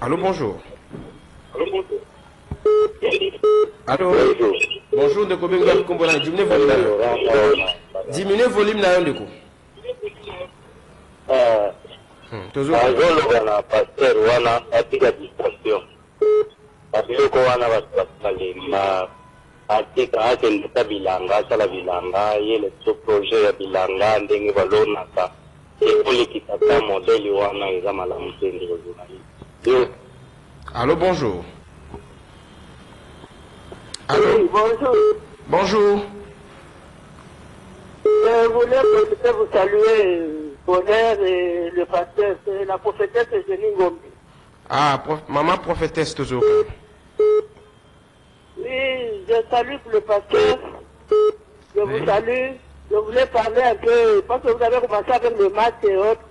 Allô, bonjour. Allô, bonjour de Kobenga Kombona. Diminuez le volume Nayon de Ko. Toujours wana pasteur wana atika distraction. Abiyoko wana basalima atika akendeka bilanga sala bilanga yele to projet ya bilanga ndenge balona ka ekolekisa ta modèle wana eza malamu te ndeko journaliste. Allô, bonjour. Allô, oui, bonjour. Bonjour. Je voulais vous saluer, Bonheur et le pasteur, c'est la prophétesse Eugénie Ngombe. Ah, maman prophétesse toujours. Oui, je salue le pasteur. Je vous salue. Je voulais parler un peu, parce que vous avez commencé avec le match et autres.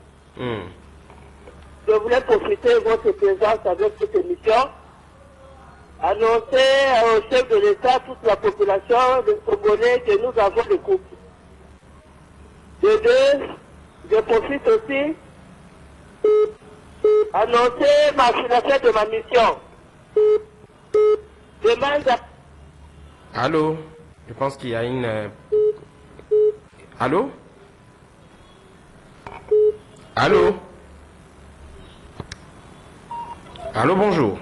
Je voulais profiter de votre présence avec cette émission. Annoncer au chef de l'État, toute la population de Congolais que nous avons le couple. De deux, je profite aussi annoncer ma finalité de ma mission. Demande à... Allô, je pense qu'il y a une... Allô? Allô? Allô, bonjour.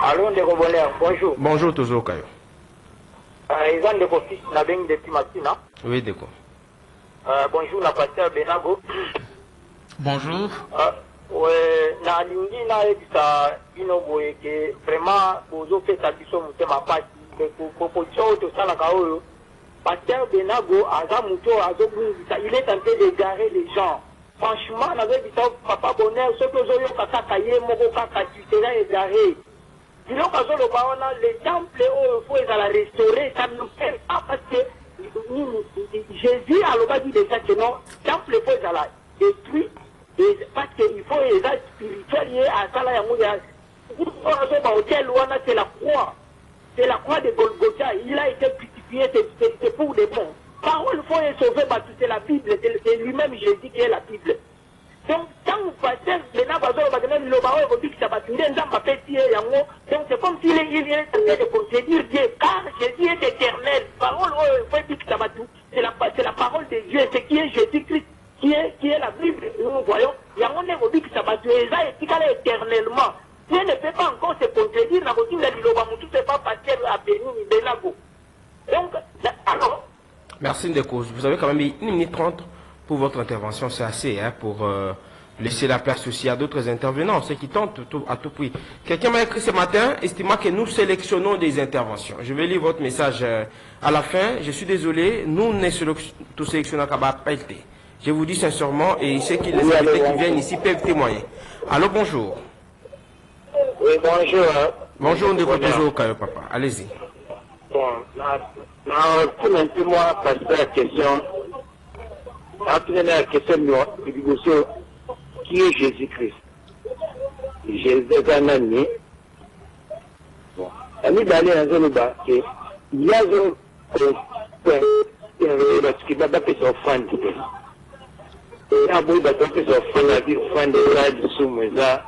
Allô, Ndeko Bonheur, bonjour. Bonjour, toujours, Kayo. Ils ont des fils, la baigne de Timatina. Oui, d'accord. Bonjour, la pasteur Benago. Bonjour. Na lingi na ebisa ino boye ke vraiment bozo feta biso mutema pasi proposition to sala ka oyo pasteur Benago aza muto azobungisa il est en train d'égarer les gens. Franchement na ebisa papa Bonheur soki ozoyoka kaka ye moko kaka tu seras égaré. Biloko azoloba wana les temples oyo fo ezala restaurer ça ne fait pas parce que Jésus a dit déjà que non, temple faut ezala détruit parce qu'il faut les actes spirituels à ça là c'est la croix. C'est la croix de Golgotha. Il a été crucifié, c'est pour des bons. Parole faut sauver, c'est la Bible, c'est lui-même Jésus qui est la Bible. Donc, quand vous passez, donc c'est comme s'il est en train de contredire Dieu, car Jésus est éternel. Parole, c'est la parole de Dieu, c'est qui est Jésus-Christ, qui est la Bible. Nous voyons, il y a un égo qui s'abattu, et ça est éternellement. Dieu ne peut pas encore se contredire, n'a tout n'est pas passer à Béni, Benago. Donc, alors. Merci Ndeko. Vous avez quand même mis 1 minute 30 pour votre intervention, c'est assez pour laisser la place aussi à d'autres intervenants, ceux qui tentent à tout prix. Quelqu'un m'a écrit ce matin, estimant que nous sélectionnons des interventions. Je vais lire votre message à la fin. Je suis désolé, nous ne sélectionnons qu'à Pelleté. Je vous dis sincèrement, et je sais que les invités qui viennent ici peuvent témoigner. Allô, bonjour. Oui, bonjour. Bonjour, Ndeko toujours, papa. Allez-y. Bon, pour un peu moi, passer la question. Après la question de qui est Jésus-Christ? Jésus est un ami. Bon, ami d'aller dans le bas, il y a un parce qu'il va faire son fan. Il y a un peu de son fan, il fan de ça, du soumesa.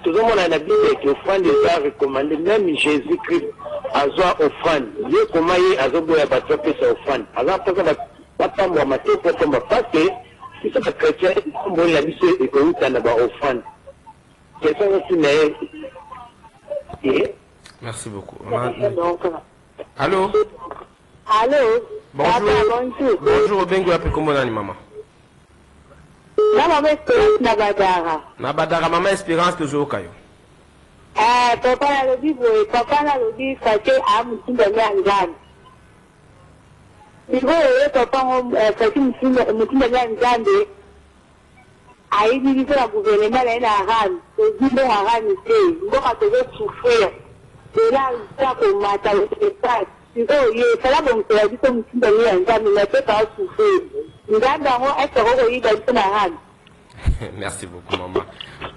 Tout le monde a la Bible que fan de ça recommandé, même Jésus-Christ a joué au fan. Il est comment il a joué à son fan. Alors, papa moi maté pour tomber parce que si c'est chrétien moi la vie c'est que vous t'en avez au fan c'est ça aussi mais merci beaucoup. Allô bonjour bonjour Bengo appelle comment on maman maman Espérance Nabadara maman Espérance toujours Kayo papa la lobby fâché à mutinda ngani il faut papa fâché mutinda ngani ayibiza la gouvernement la haram ezimbo haram te ngoka tozo souffrir de là ça comme mata le pas sikoye sala bomsela biso mutunda ni yanzami na teka souffrir nganda ngo esoko yiba bisona hana. Merci beaucoup, maman.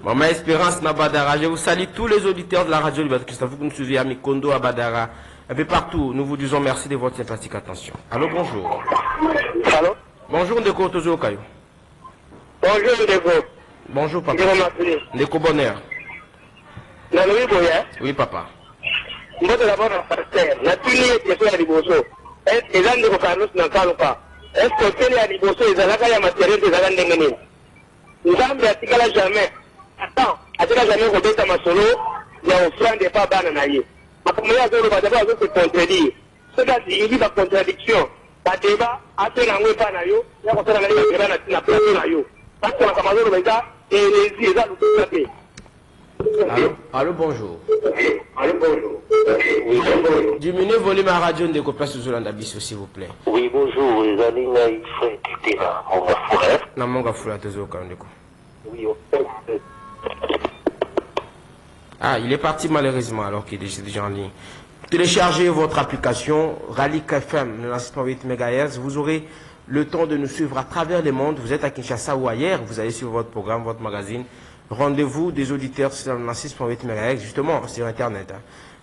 Maman Espérance Nabadara, je vous salue tous les auditeurs de la radio Liberté Christophe, vous nous suivez à Mikondo, à Badara, un peu partout. Nous vous disons merci de votre sympathique attention. Allô, bonjour. Allô? Bonjour, Ndeko Tozo Kayo. Bonjour, Ndeko. Bonjour, papa. Ndeko Bonheur. Oui, papa. Mbote d'abord un pasteur. La tuni est question à Liboso. Est-ce que les gens Carlos n'en parlent pas? Est-ce que c'est à Liboso, ils ont la matériel des agents d'Engeni? Nous avons dit jamais. Attends, à jamais, on peut être solo, il y a un frein de pas bananaï. Ma première zone, on va d'abord se contredire. C'est-à-dire, il y a une contradiction. Pas débat, à ce moment-là, pas naïo, il y a un débat dans la place naïo. Parce que la Cameroun, on va dire, et les gens nous tout tapé. Allô, bonjour. Allô, bonjour. Oui, bonjour. Diminuez le volume à radio de Copa Suzolanda Bisso, s'il vous plaît. Oui, bonjour. Les Alina, il fait quitter là. On va fourrer. Non, mon gars, Foula Tozo Kandeko. Oui, on fait. Ah, il est parti malheureusement alors qu'il est déjà en ligne. Téléchargez votre application Ralik FM 96.8 MHz. Vous aurez le temps de nous suivre à travers le monde. Vous êtes à Kinshasa ou ailleurs, vous allez suivre votre programme, votre magazine. Rendez-vous des auditeurs sur 96.8 MHz, justement sur Internet.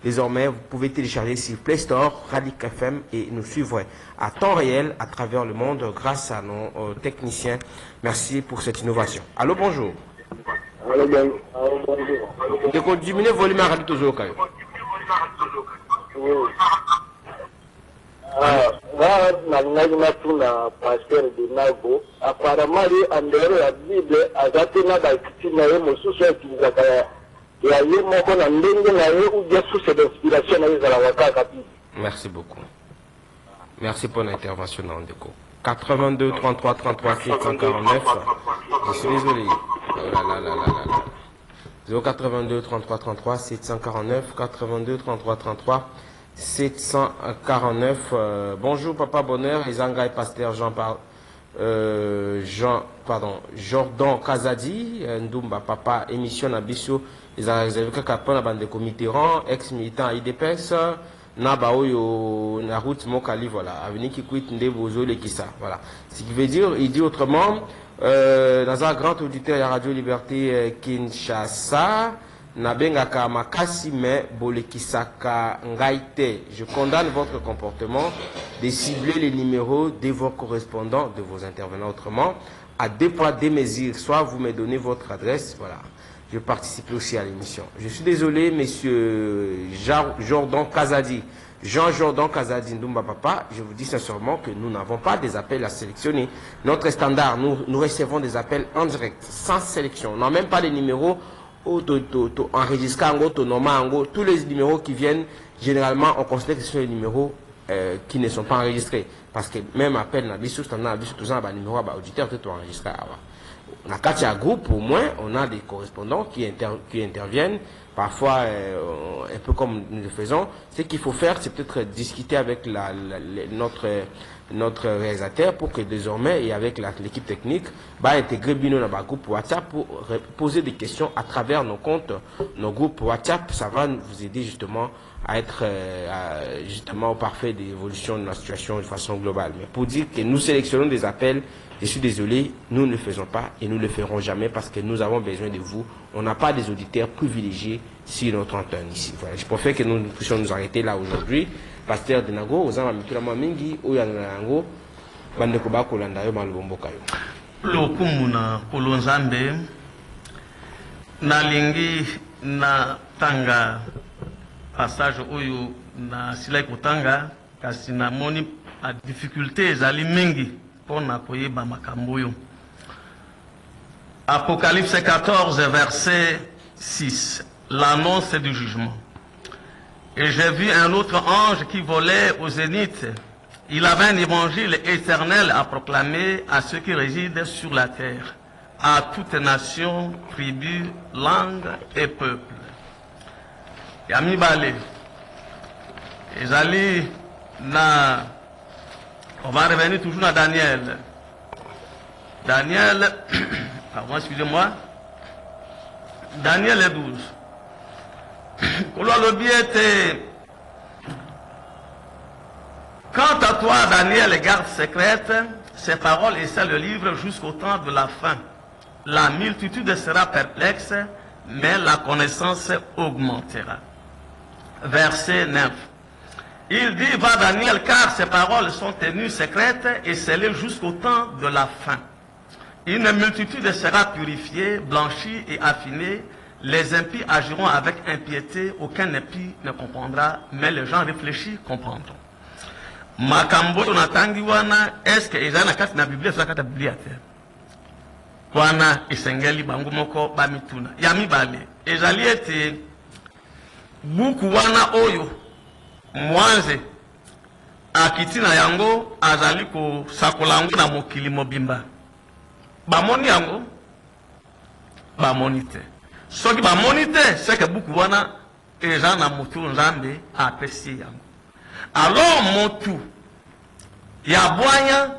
Désormais, vous pouvez télécharger sur Play Store Ralik FM et nous suivre à temps réel à travers le monde grâce à nos techniciens. Merci pour cette innovation. Allô, bonjour. Allô, bonjour. Donc, diminuez le volume à Radio Tozo Kayo. Oui. Là, tuna pasteur de Nago. Apparemment, en dehors de la Bible, à Zatena, il y a un mot il y a eu ou bien source d'inspiration dans la Waka. Merci beaucoup. Merci pour l'intervention dans Ndeko. 82 33 33 749. Je suis désolé. Oh là là là là là. 082 33 33 749 82 33 33 749. Bonjour Papa Bonheur, Izanga et Pasteur Jordan Kazadi, Ndumba Papa, émission Nabiso, Izanga réservé Kakapon à Bande Mitterrand, ex-militant à IDPS, Nabaoyo, Narut Mokali, voilà, Avenue Kikwit Ndebozo Lekissa, voilà. Ce qui veut dire, il dit autrement, dans un grand auditeur de la Radio Liberté Kinshasa, Nabengaka Makasi me Bolekisaka Ngaite. Je condamne votre comportement de cibler les numéros de vos correspondants, de vos intervenants autrement, à deux poids, deux mesures. Soit vous me donnez votre adresse, voilà. Je participe aussi à l'émission. Je suis désolé, monsieur Jordan Kazadi. Jean-Jordan Kazadi Ndumba Papa, je vous dis sincèrement que nous n'avons pas des appels à sélectionner. Notre standard, nous recevons des appels en direct, sans sélection. On n'a même pas les numéros enregistrés, tous les numéros qui viennent, généralement, on considère que ce sont les numéros qui ne sont pas enregistrés. Parce que même appel, on a des numéros auditeurs qui sont enregistrés. On a quatre groupes, au moins, on a des correspondants qui interviennent. Parfois, un peu comme nous le faisons. Ce qu'il faut faire, c'est peut-être discuter avec notre réalisateur pour que désormais, et avec l'équipe technique, intégrer Bino dans le groupe WhatsApp pour poser des questions à travers nos comptes, nos groupes WhatsApp. Ça va vous aider justement à être justement au parfait d'évolution de la situation de façon globale. Mais pour dire que nous sélectionnons des appels, je suis désolé, nous ne le faisons pas et nous ne le ferons jamais parce que nous avons besoin de vous. On n'a pas des auditeurs privilégiés sur notre antenne ici. Voilà. Je préfère que nous puissions nous arrêter là aujourd'hui. Pasteur de Nago, aux gens mingi, Oyanango, Bandekoba Kolandayo, Malbombokayo. Lokumuna Kolonzambe, Nalingi, na Tanga, passage Oyo, na Silai Kotanga, Kasina Moni, a difficulté, Zali Mingi. Apocalypse 14, verset 6. L'annonce du jugement. Et j'ai vu un autre ange qui volait au zénith. Il avait un évangile éternel à proclamer à ceux qui résident sur la terre, à toute nation, tribu, langue et peuple. Yami Bale. Ezali na. On va revenir toujours à Daniel. Daniel, pardon, excusez-moi. Daniel 12. Quand le était toi, Daniel, garde secrète, ces paroles et c'est le livre jusqu'au temps de la fin. La multitude sera perplexe, mais la connaissance augmentera. Verset 9. Il dit, va Daniel, car ces paroles sont tenues secrètes et scellées jusqu'au temps de la fin. Une multitude sera purifiée, blanchie et affinée. Les impies agiront avec impiété, aucun impie ne comprendra, mais les gens réfléchis comprendront. Makambo tunatangi wana, est-ce que ezana kati na Biblia saka ta Biblia te? Wana isengeli bangu moko bamituna. Yami bale, ezali ete buku wana oyo mwanze akitina yango azali ko sakolangu na mokili mobimba. Bamoni yango bamonite. Soki bamonite c'est que buku wana ezana mutu nzambe apesi yango. Alors motu ya bwanya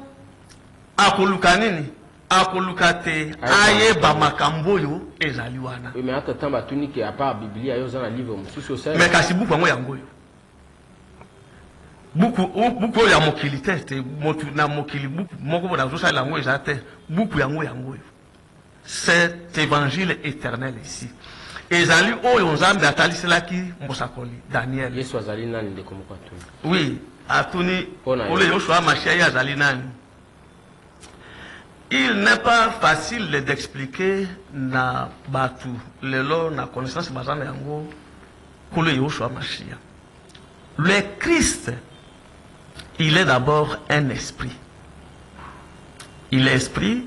akoluka nini? Akoluka te aye ba makambo yo ezali wana. Oui, mais attends, batuni qui a pas Biblia yo zana livre mususu ça. Mais kasi buku yango yango yo. Buku ya mokili te motu na mokili buku moko bona zo sala yango ezate buku yango yango yo. Cet évangile éternel ici. Ezali oyo nzambe ataliselaki mbosakoli Daniel. Yesu azali nani ndeko moko atuni? Oui, atuni ole Yoshua Mashiach azali nani. Il n'est pas facile d'expliquer na batu lelo na connaissance bazana yango kule Yoshua Mashiach. Le Christ, il est d'abord un esprit. Il est esprit.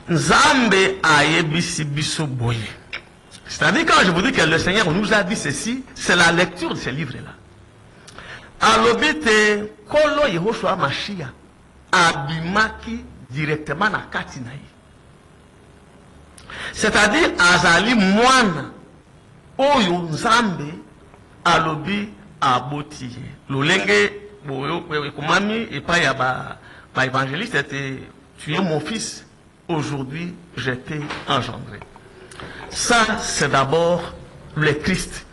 Nzambe ayebisi biso boye. C'est-à-dire quand je vous dis que le Seigneur nous a dit ceci, c'est la lecture de ce livre-là. Alobite kolo Yehoshua Mashiach abimaki directement na katinaï. C'est-à-dire azali mwana oyo nzambe alobi aboti. Lolenge boyo komami et pas ya ba évangéliste était tu es mon fils, aujourd'hui j'ai été engendré. Ça, c'est d'abord le Christ.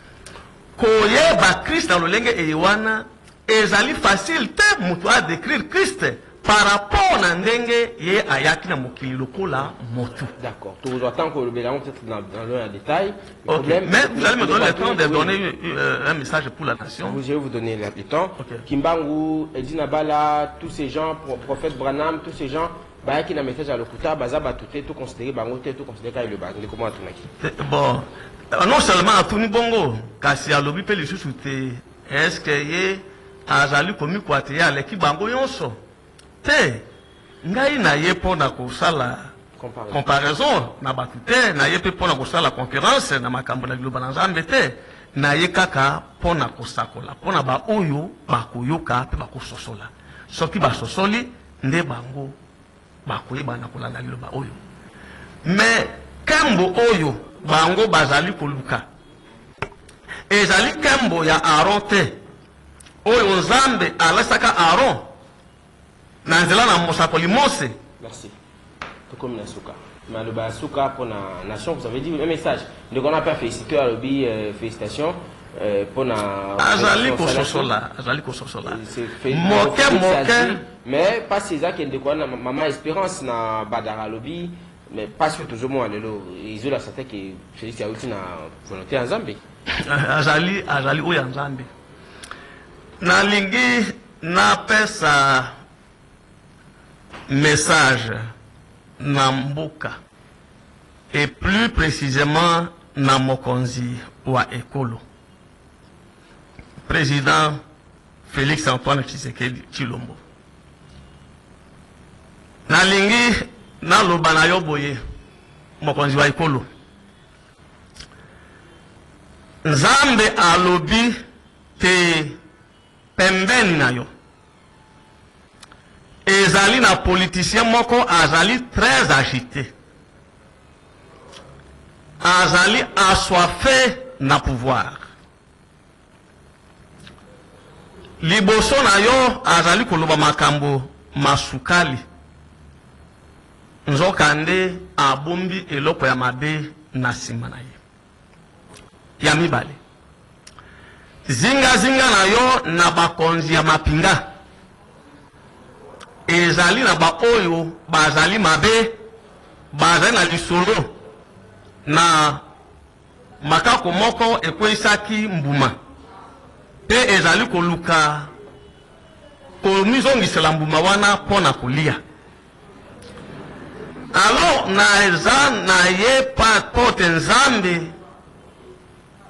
Koyeba Christ dans le langue ewana, ezali facile te mutu a décrire Christ par rapport à ndenge ye ayaki na mokili lokola motu. D'accord. Tu vous attends que le bélan peut-être dans le détail. Okay. Mais vous allez me donner le temps de donner un message pour la nation. Je vais vous donner le temps. Okay. Kimbangu, Edina Bala, tous ces gens, prophète Branham, tous ces gens, bah qui n'a message à l'Okuta, Bazaba tout considéré, Bangote, tout considéré comme le bas. Comment tu bon, non seulement à Tuni Bongo, kasi à l'obi pe le sous-souté, est-ce que yé azali komi kwa te ya leki bango yonso? Te, ngai na ye pona kosala comparaison na batute, na ye pe pona kosala concurrence na makambo na biloba na Nzambe te, na ye kaka pona kosakola, pona ba oyo bakoyoka pe bakososola. Soki basosoli nde bango bakoyeba na kolanda liloba oyo. Mais kembo oyo bango bazali koluka ezali kembo ya Aaron te oyo Nzambe alasaka Aaron na nzela na mosakoli Mose. Merci. Tout comme la souka. Mais le bas souka pour la nation, vous avez dit un message. Donc on n'a pas félicité à l'objet, félicitations pour la. Azali kososola, azali kososola. Moke. Mais pas ces actes de quoi maman Espérance na badara lobby. Mais pas sur toujours moi, ils ont la santé qui félicite à na volonté en Zambie. Azali ou en Zambie. Na lingi na pesa message na mboka et plus précisément na mokonzi wa ekolo. Président Félix Antoine Tshisekedi Tshilombo. Na lingi na lobana yo boye mokonzi wa ekolo. Nzambe alobi te pembeni na yo. Ezali na politicien moko azali très agité. Azali assoiffé na pouvoir. Liboso na yo azali koloba makambo masukali. Nzokande abombi eloko ya mabe na sima na ye. Ya mibale. Zinga na yo na bakonzi ya mapinga. ezali na ba oyo bazali mabe bazali na lisolo na makako moko ekweisaki mbuma pe ezali koluka komizongisela mbuma wana pona kolia. Alors na eza na ye pa pote nzambe,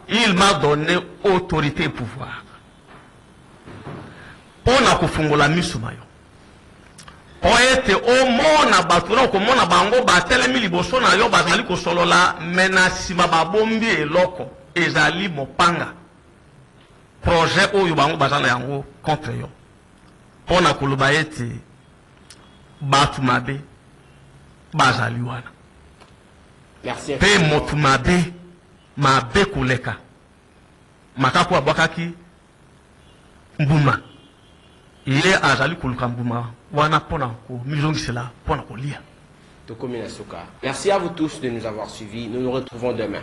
il m'a donné autorité et pouvoir pona kofungola miso mayo po ete omona bato na komona bango batelemi liboso na yo bazali kosolola mena sima babombi eloko ezali mopanga projet oyo bango bazana yango contre yo pona koloba ete bato mabe bazali wana. Merci. Pe motu mabe koleka makako abwakaki mbuma ile azali koluka mbuma wana pona ko mizongisela pona kolia. Merci à vous tous de nous avoir suivis. Nous nous retrouvons demain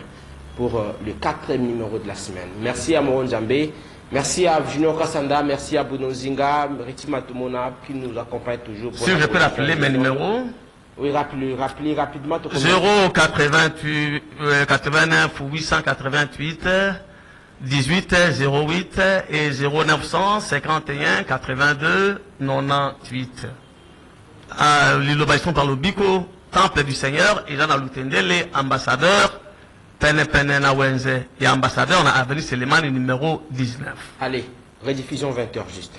pour le 4e numéro de la semaine. Merci à Moron Djambé, merci à Junior Kassanda, merci à Bruno Zinga, Ritima Tumona qui nous accompagne toujours. Si je peux rappeler mes numéros. Oui, rappelez rapidement. 088 89 888 18 08 et 0951 82 98. L'illobation par le Biko, Temple du Seigneur, et dans l'Utendele, ambassadeur, Pene Pene Nawenze, et ambassadeur, on a avenue Selemani numéro 19. Allez, rediffusion 20h juste.